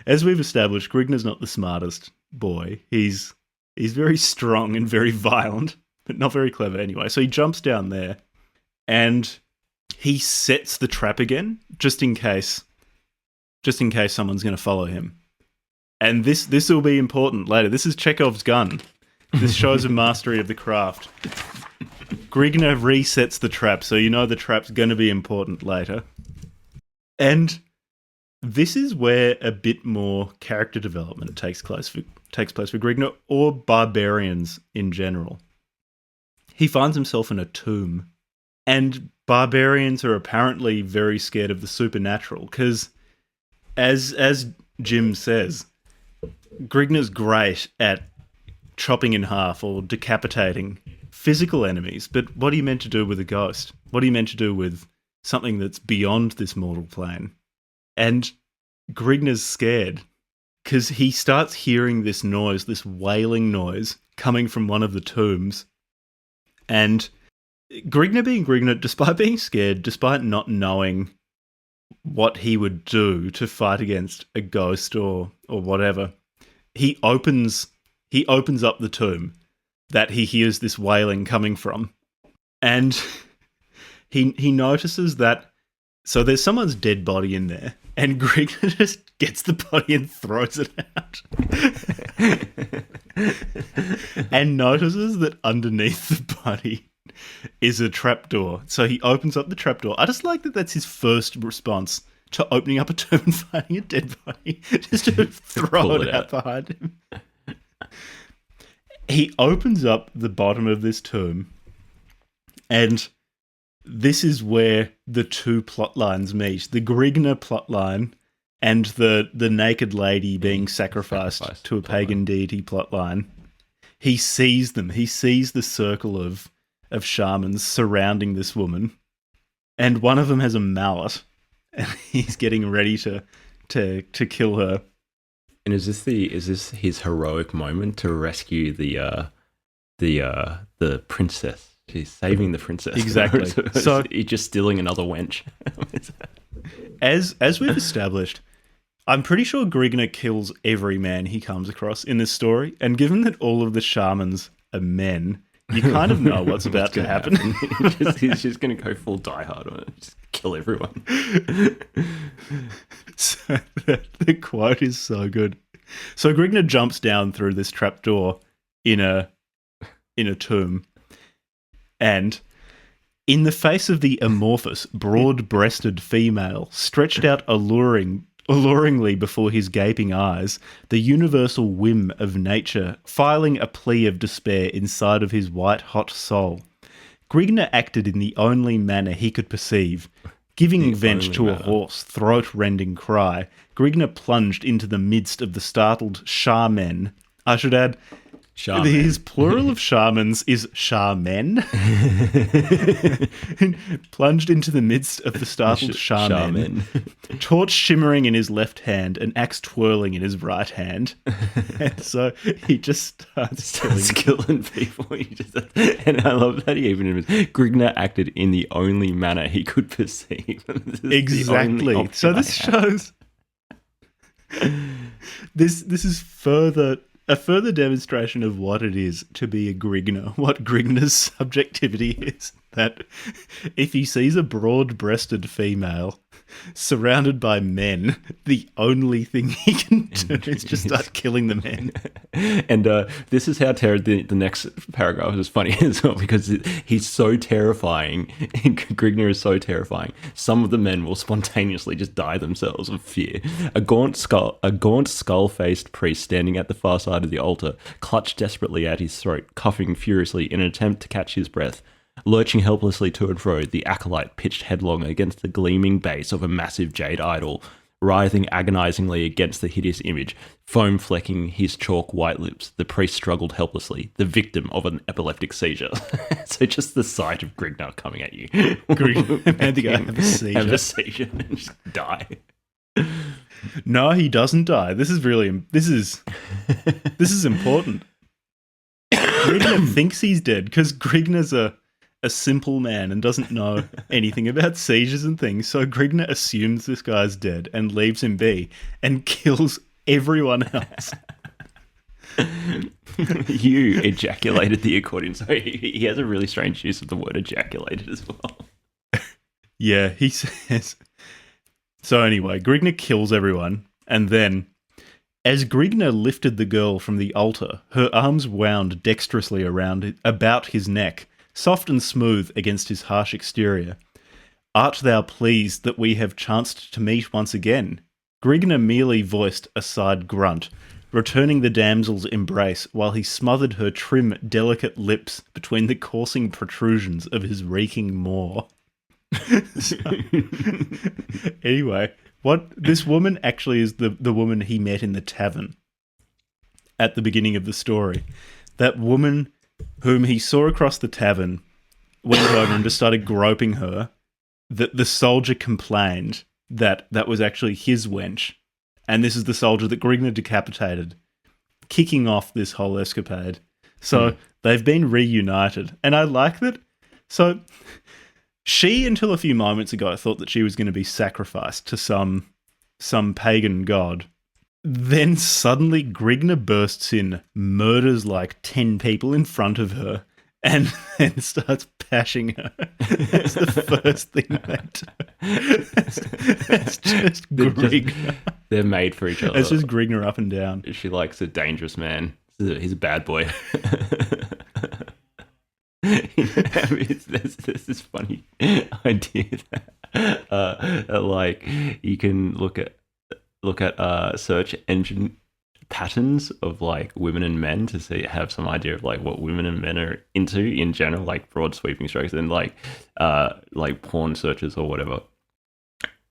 as we've established, Grignr's not the smartest boy. He's very strong and very violent, but not very clever anyway. So he jumps down there and he sets the trap again, just in case someone's going to follow him. And this will be important later. This is Chekhov's gun. This shows a mastery of the craft. Grignr resets the trap, so you know the trap's going to be important later. And this is where a bit more character development takes place for Grignr, or barbarians in general. He finds himself in a tomb, and barbarians are apparently very scared of the supernatural, because as Jim says, Grignr's great at chopping in half or decapitating physical enemies, but what are you meant to do with a ghost? What are you meant to do with something that's beyond this mortal plane? And Grignr's scared because he starts hearing this noise, this wailing noise coming from one of the tombs. And Grignr being Grignr, despite being scared, despite not knowing what he would do to fight against a ghost or whatever, he opens up the tomb that he hears this wailing coming from. And he notices that, so there's someone's dead body in there, and Grignr just gets the body and throws it out. And notices that underneath the body is a trapdoor. So he opens up the trapdoor. I just like that that's his first response to opening up a tomb and finding a dead body, just to throw it out behind him. He opens up the bottom of this tomb, and this is where the two plot lines meet. The Grignr plotline and the naked lady being sacrificed to a pagan deity plotline. He sees them. He sees the circle of shamans surrounding this woman, and one of them has a mallet, and he's getting ready to kill her. And is this his heroic moment to rescue the princess? She's saving the princess. Exactly. So he's just stealing another wench. As we've established, I'm pretty sure Grignr kills every man he comes across in this story, and given that all of the shamans are men, you kind of know what's about to happen. He's just going to go full Die Hard on it, just kill everyone. So the quote is so good. So Grignr jumps down through this trapdoor in a tomb, and in the face of the amorphous, broad-breasted female stretched out alluringly before his gaping eyes, the universal whim of nature filing a plea of despair inside of his white-hot soul, Grignr acted in the only manner he could perceive. Giving vent to a hoarse, throat-rending cry, Grignr plunged into the midst of the startled shaman. I should add, his plural of shamans is shaman. Plunged into the midst of the startled shaman. Torch shimmering in his left hand, an axe twirling in his right hand. And so he just starts killing people. And I love that he even admits Grignr acted in the only manner he could perceive. Exactly. So this shows... This is a further demonstration of what it is to be a Grignr, what Grignr's subjectivity is, that if he sees a broad-breasted female surrounded by men, the only thing he can do is just start killing the men. And this is how the next paragraph is funny as well, because he's so terrifying. Grignr is so terrifying. Some of the men will spontaneously just die themselves of fear. A gaunt skull-faced priest standing at the far side of the altar clutched desperately at his throat, coughing furiously in an attempt to catch his breath. Lurching helplessly to and fro, the acolyte pitched headlong against the gleaming base of a massive jade idol, writhing agonizingly against the hideous image, foam flecking his chalk white lips. The priest struggled helplessly, the victim of an epileptic seizure. So just the sight of Grignr coming at you. And the guy have a seizure and just die. No, he doesn't die. This is important. Grignr thinks he's dead because Grignr's a simple man and doesn't know anything about seizures and things, so Grignr assumes this guy's dead and leaves him be and kills everyone else. You ejaculated the accordion, so he has a really strange use of the word ejaculated as well. Yeah, he says... So anyway, Grignr kills everyone, and then, as Grignr lifted the girl from the altar, her arms wound dexterously about his neck, soft and smooth against his harsh exterior. Art thou pleased that we have chanced to meet once again? Grignr merely voiced a side grunt, returning the damsel's embrace while he smothered her trim, delicate lips between the coursing protrusions of his reeking maw. Anyway, what this woman actually is the woman he met in the tavern at the beginning of the story. That woman whom he saw across the tavern, went over and just started groping her. The soldier complained that was actually his wench, and this is the soldier that Grignr decapitated, kicking off this whole escapade. So they've been reunited, and I like that. So she, until a few moments ago, thought that she was going to be sacrificed to some pagan god. Then suddenly Grignr bursts in, murders like 10 people in front of her, and then starts pashing her. That's the first thing they do. That's just Grignr. They're made for each other. It's just Grignr up and down. She likes a dangerous man. He's a bad boy. There's this funny idea that like you can look at search engine patterns of like women and men to have some idea of like what women and men are into in general, like broad sweeping strokes, and like porn searches or whatever.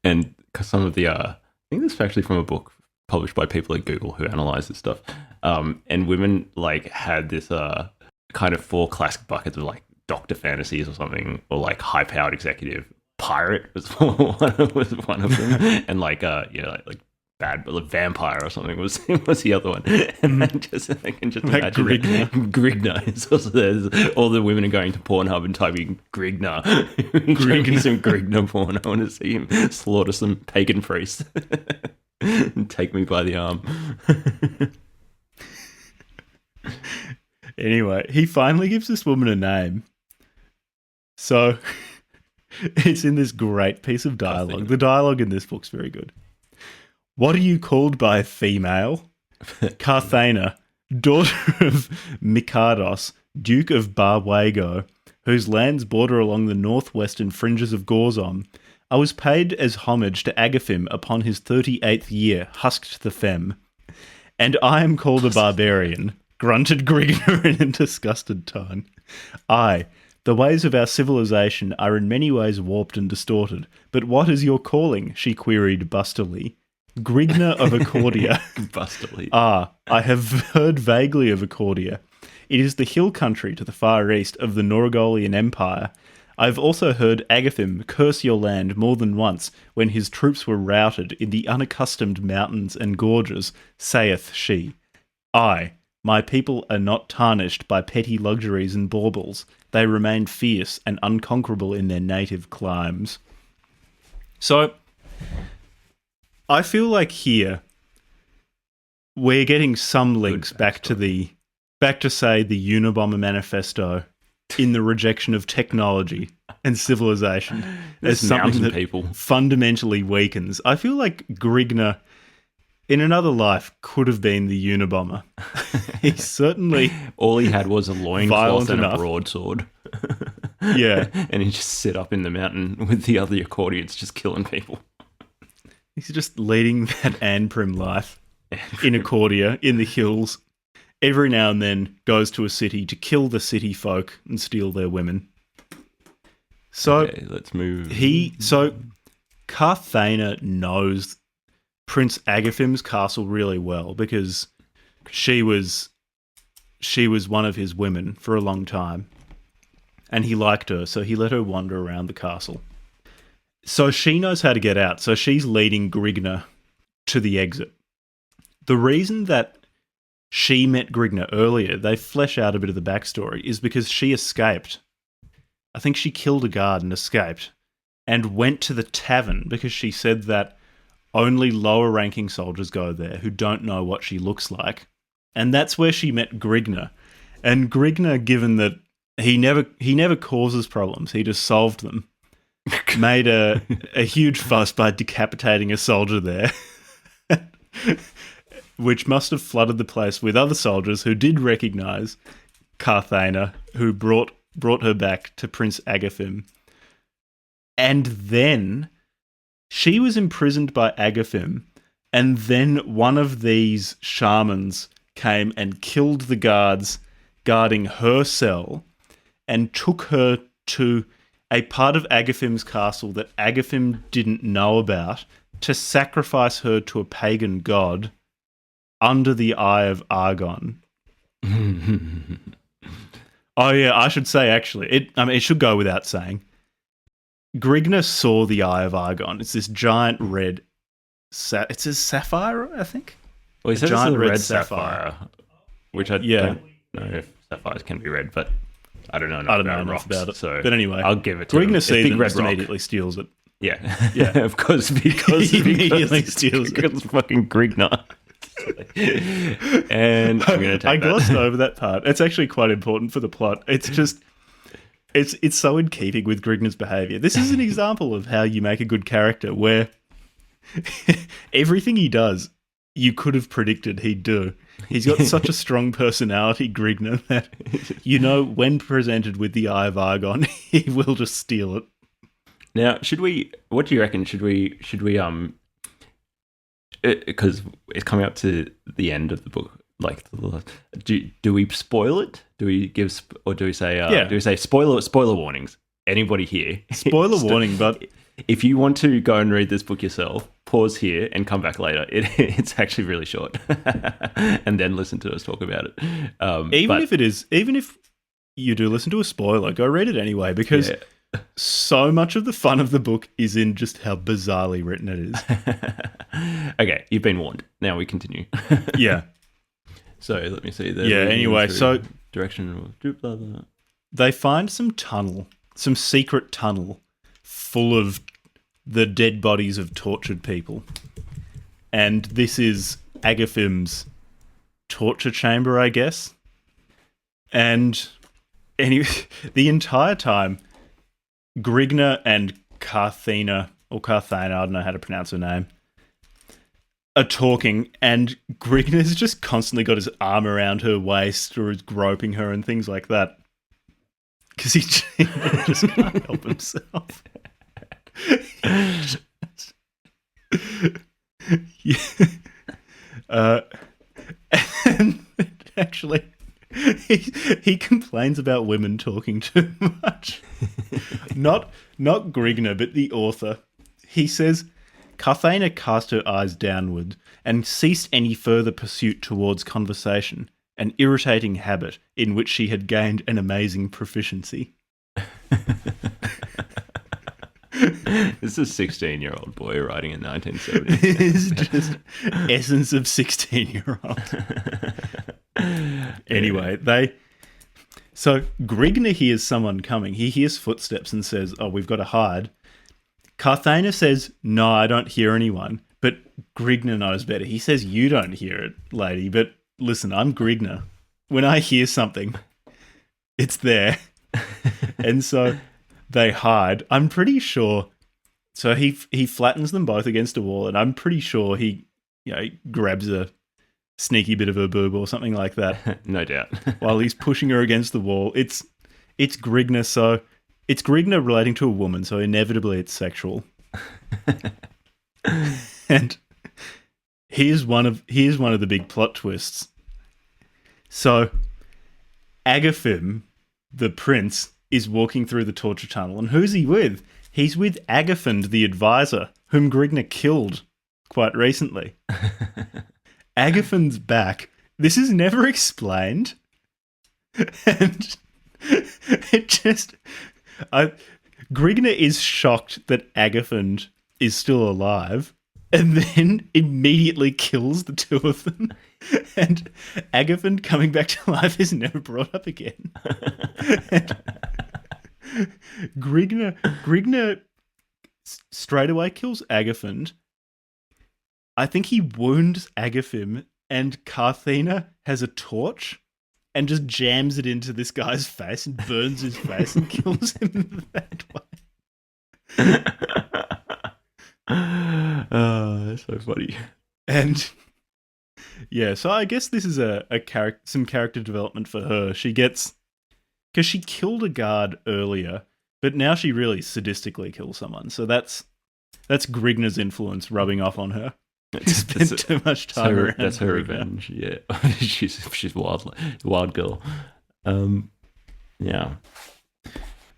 And some of the I think this is actually from a book published by people at Google who analyze this stuff. And women like had this kind of 4 classic buckets of like doctor fantasies or something, or like high powered executive. Pirate was one of them, and like bad, but like vampire or something was the other one. And I can just imagine Grignr is also there's all the women are going to Pornhub and typing Grignr. Some Grignr porn. I want to see him slaughter some pagan priests and take me by the arm. Anyway, he finally gives this woman a name. So it's in this great piece of dialogue. The dialogue in this book's very good. What are you called by a female? Carthena, daughter of Mikados, Duke of Barwago, whose lands border along the northwestern fringes of Gorzon. I was paid as homage to Agathim upon his 38th year, husked the femme. And I am called a barbarian, grunted Grignr in a disgusted tone. The ways of our civilization are in many ways warped and distorted. But what is your calling? She queried bustily. Grignr of Accordia. Bustily. I have heard vaguely of Accordia. It is the hill country to the far east of the Norgolian Empire. I have also heard Agathim curse your land more than once when his troops were routed in the unaccustomed mountains and gorges, saith she. My people are not tarnished by petty luxuries and baubles. They remain fierce and unconquerable in their native climes. So, I feel like here we're getting some links back to say the Unabomber Manifesto in the rejection of technology and civilization as something that people fundamentally weakens. I feel like Grignr, in another life, could have been the Unabomber. He certainly all he had was a loincloth and a broadsword. Yeah, and he just sit up in the mountain with the other accordions, just killing people. He's just leading that Anprim life in Accordia, in the hills. Every now and then goes to a city to kill the city folk and steal their women. So okay, let's move. Carthena knows Prince Agathim's castle really well because she was one of his women for a long time. And he liked her, so he let her wander around the castle. So she knows how to get out, so she's leading Grignr to the exit. The reason that she met Grignr earlier, they flesh out a bit of the backstory, is because she escaped. I think she killed a guard and escaped, and went to the tavern because she said that only lower-ranking soldiers go there who don't know what she looks like. And that's where she met Grignr. And Grignr, given that he never causes problems, he just solved them, made a huge fuss by decapitating a soldier there, which must have flooded the place with other soldiers who did recognise Carthena, who brought her back to Prince Agathim. And then she was imprisoned by Agathim, and then one of these shamans came and killed the guards guarding her cell and took her to a part of Agathim's castle that Agathim didn't know about to sacrifice her to a pagan god under the Eye of Argon. Oh yeah, I should say actually, it should go without saying. Grignr saw the Eye of Argon. It's this giant red, it's a sapphire, I think. Well, he said it's a red sapphire, which I don't know if sapphires can be red, but I don't know enough about it. So, but anyway, I'll give it to Grignr sees it and just immediately steals it. Yeah, of course, because he immediately steals it. It's fucking Grignr. And I'm going to take I glossed over that part. It's actually quite important for the plot. It's just, it's so in keeping with Grignr's behaviour. This is an example of how you make a good character, where everything he does, you could have predicted he'd do. He's got such a strong personality, Grignr, that you know when presented with the Eye of Argon, he will just steal it. Now, what do you reckon? Should we because it's coming up to the end of the book, like, do we spoil it? Do we give, or do we say, do we say spoiler warnings? Anybody here? Spoiler warning, but if you want to go and read this book yourself, pause here and come back later. It's actually really short, and then listen to us talk about it. Even if you do listen to a spoiler, go read it anyway, because so much of the fun of the book is in just how bizarrely written it is. Okay, you've been warned. Now we continue. Yeah. So let me see. Anyway, so direction. Blah, blah, blah. They find some secret tunnel full of the dead bodies of tortured people. And this is Agaphim's torture chamber, I guess. And anyway, the entire time, Grignr and Carthena, I don't know how to pronounce her name, are talking, and Grignr's just constantly got his arm around her waist or is groping her and things like that. Because he just can't help himself. And actually, he complains about women talking too much. Not Grignr, but the author. He says, Carthena cast her eyes downward and ceased any further pursuit towards conversation, an irritating habit in which she had gained an amazing proficiency. This is a 16-year-old boy writing in 1970. It is just essence of 16-year-old. Anyway, so Grignr hears someone coming. He hears footsteps and says, "Oh, we've got to hide." Carthena says, "No, I don't hear anyone." But Grignr knows better. He says, "You don't hear it, lady, but listen, I'm Grignr. When I hear something, it's there." And so they hide. I'm pretty sure. So he flattens them both against a wall, and I'm pretty sure he grabs a sneaky bit of her boob or something like that. No doubt. While he's pushing her against the wall. It's Grignr, so it's Grignr relating to a woman, so inevitably it's sexual. And here's one of the big plot twists. So Agaphim, the prince, is walking through the torture tunnel, and who's he with? He's with Agaphim, the advisor, whom Grignr killed quite recently. Agaphim's back. This is never explained. And it just... Grignr is shocked that Agaphim is still alive, and then immediately kills the two of them. And Agaphim coming back to life is never brought up again. And Grignr straight away kills Agaphim. I think he wounds Agaphim, and Carthena has a torch and just jams it into this guy's face and burns his face and kills him that way. That's so funny. And yeah, so I guess this is some character development for her. She gets, because she killed a guard earlier, but now she really sadistically kills someone. So that's Grignr's influence rubbing off on her. Spent too much time around. That's her Grignr. revenge. Yeah, she's wild girl. Yeah.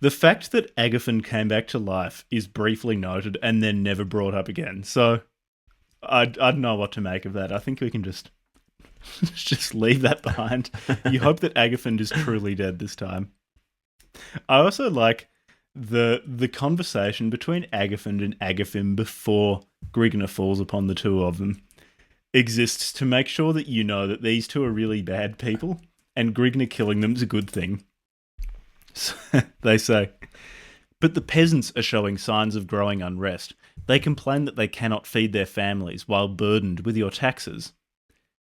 The fact that Agaphim came back to life is briefly noted and then never brought up again. So I don't know what to make of that. I think we can just leave that behind. You hope that Agaphim is truly dead this time. I also like the conversation between Agaphim and Agaphim before Grignr falls upon the two of them exists to make sure that you know that these two are really bad people, and Grignr killing them is a good thing. So they say, but the peasants are showing signs of growing unrest. They complain that they cannot feed their families while burdened with your taxes.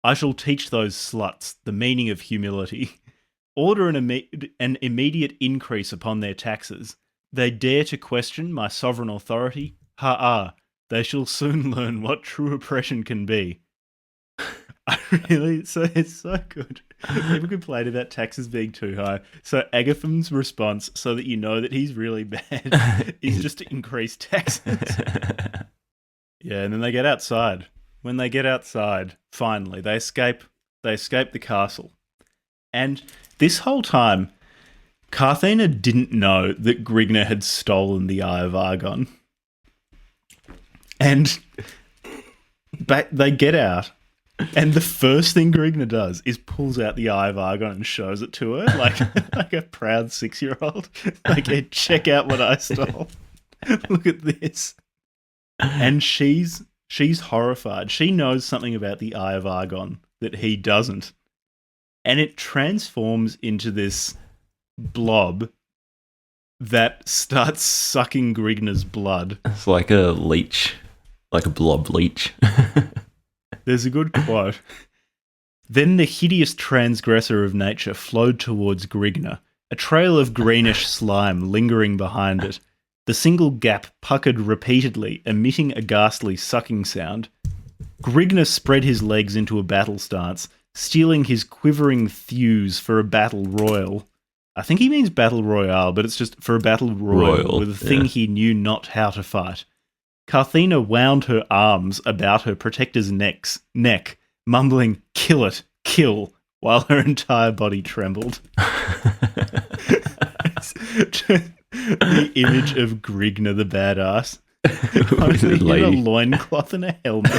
I shall teach those sluts the meaning of humility. Order an immediate increase upon their taxes. They dare to question my sovereign authority? Ha-ah, they shall soon learn what true oppression can be. It's so good. People complain about taxes being too high. So Agaphim's response, so that you know that he's really bad, is just to increase taxes. Yeah, and then they get outside. When they get outside, finally, they escape the castle. And this whole time, Carthena didn't know that Grignr had stolen the Eye of Argon. And they get out, and the first thing Grignr does is pulls out the Eye of Argon and shows it to her, like a proud 6-year-old. Like, hey, check out what I stole. Look at this. And she's horrified. She knows something about the Eye of Argon that he doesn't. And it transforms into this blob that starts sucking Grignr's blood. It's like a leech, like a blob leech. There's a good quote. Then the hideous transgressor of nature flowed towards Grignr, a trail of greenish slime lingering behind it, the single gap puckered repeatedly, emitting a ghastly sucking sound. Grignr spread his legs into a battle stance, steeling his quivering thews for a battle royal. I think he means battle royale, but it's just for a battle royal with a thing he knew not how to fight. Carthena wound her arms about her protector's neck, mumbling, "Kill it, kill," while her entire body trembled. The image of Grignr the badass. Only in a loincloth and a helmet.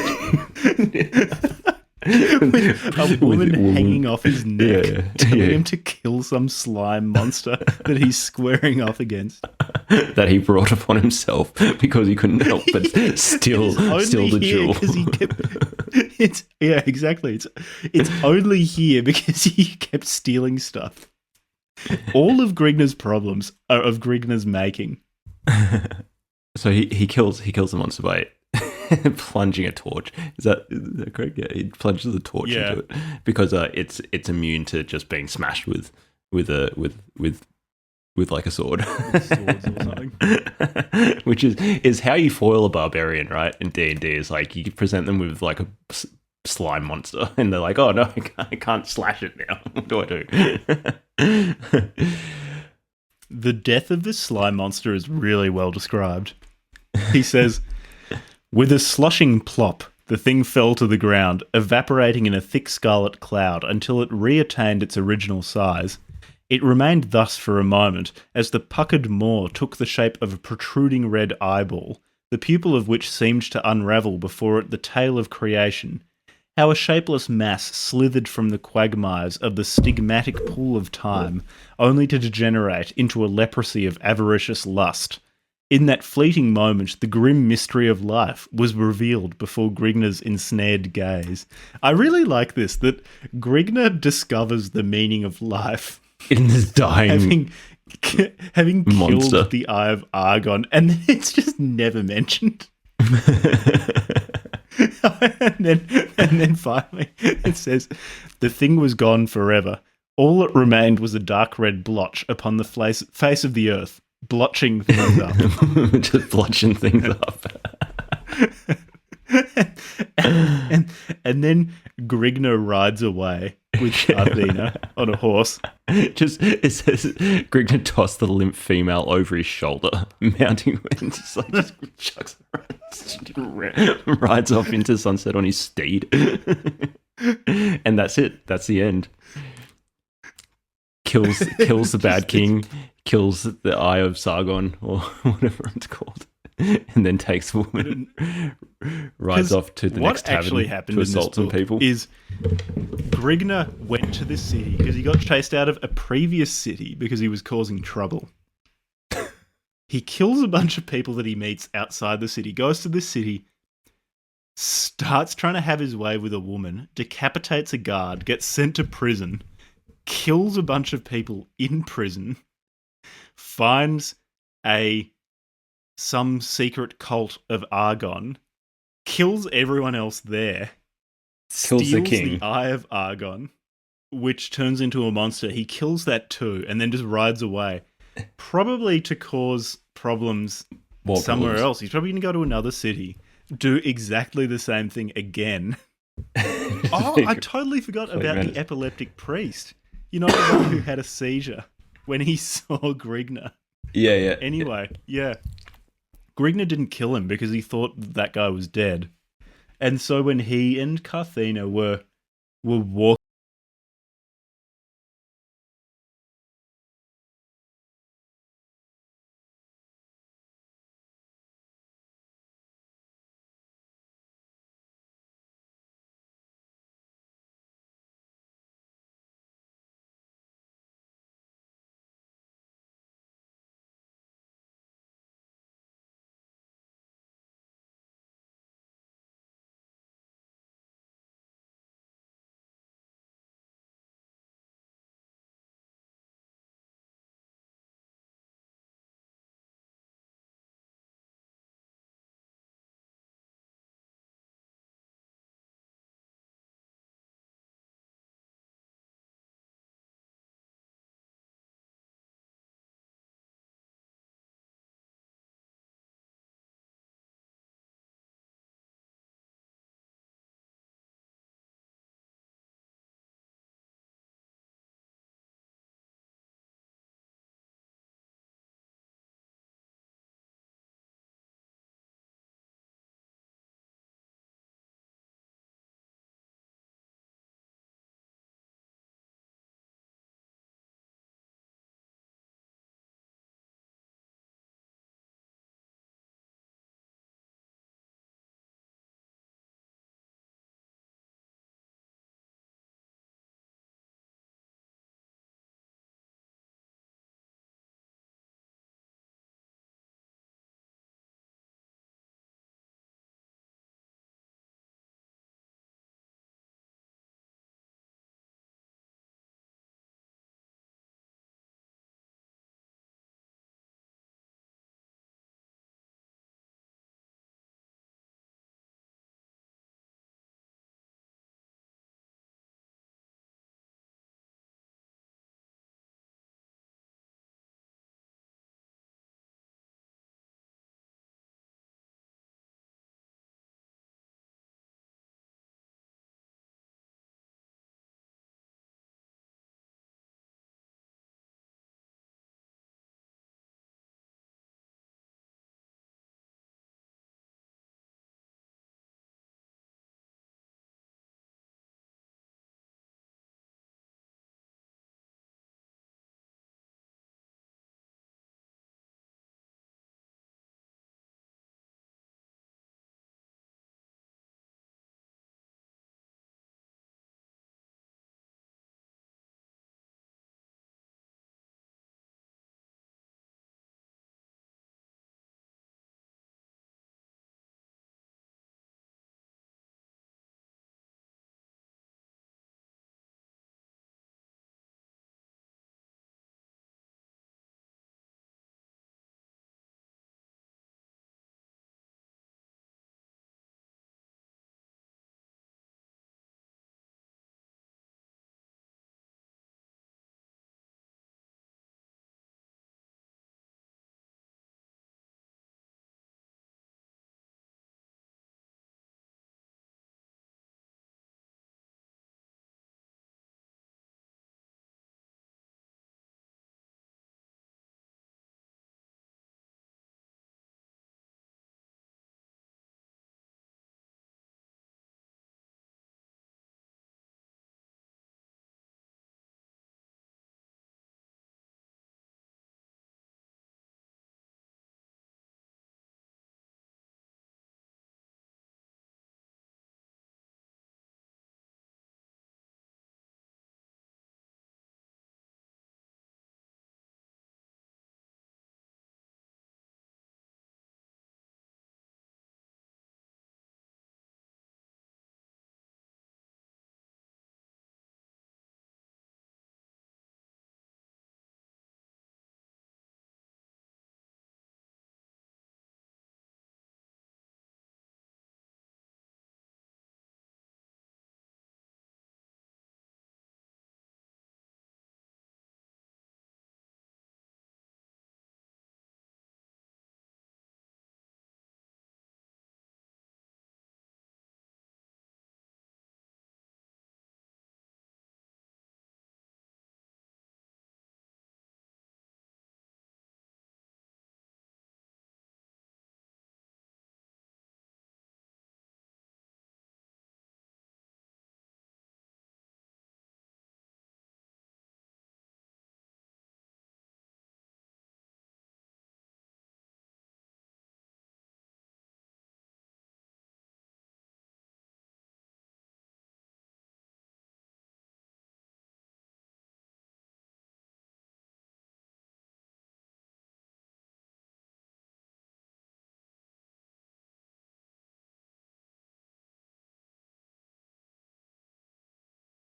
With a woman hanging off his neck, telling him to kill some slime monster that he's squaring off against. That he brought upon himself because he couldn't help but steal the jewel. Exactly. It's only here because he kept stealing stuff. All of Grignr's problems are of Grignr's making. So he kills the monster by plunging a torch. Is that correct? Yeah, he plunges the torch into it because it's immune to just being smashed with like a sword. With swords or something. Which is how you foil a barbarian, right? In D&D, is like you present them with like a slime monster, and they're like, "Oh no, I can't slash it now. What do I do?" The death of this slime monster is really well described. He says, "With a sloshing plop, the thing fell to the ground, evaporating in a thick scarlet cloud until it reattained its original size. It remained thus for a moment, as the puckered maw took the shape of a protruding red eyeball, the pupil of which seemed to unravel before it the tail of creation. How a shapeless mass slithered from the quagmires of the stigmatic pool of time, only to degenerate into a leprosy of avaricious lust. In that fleeting moment, the grim mystery of life was revealed before Grignr's ensnared gaze." I really like this, that Grignr discovers the meaning of life in this dying having monster. Killed the Eye of Argon, and then it's just never mentioned. and then finally it says, "The thing was gone forever. All that remained was a dark red blotch upon the face of the earth, blotching things up." Just blotching things up. and then Grignr rides away with Carthena on a horse. It says Grignr tossed the limp female over his shoulder, mounting and just chucks rides off into sunset on his steed. And that's it. That's the end. Kills the bad king, kills the Eye of Sargon, or whatever it's called, and then takes the woman, rides off to the next tavern to assault some people. Is Grignr went to this city because he got chased out of a previous city because he was causing trouble. He kills a bunch of people that he meets outside the city, goes to this city, starts trying to have his way with a woman, decapitates a guard, gets sent to prison, kills a bunch of people in prison, finds some secret cult of Argon, kills everyone else there, kills the king, the Eye of Argon, which turns into a monster. He kills that too, and then just rides away, probably to cause problems somewhere else. He's probably going to go to another city, do exactly the same thing again. Oh, I totally forgot about the epileptic priest. You know, the one who had a seizure when he saw Grignr. Yeah. Anyway, yeah. Grignr didn't kill him because he thought that guy was dead. And so when he and Carthena were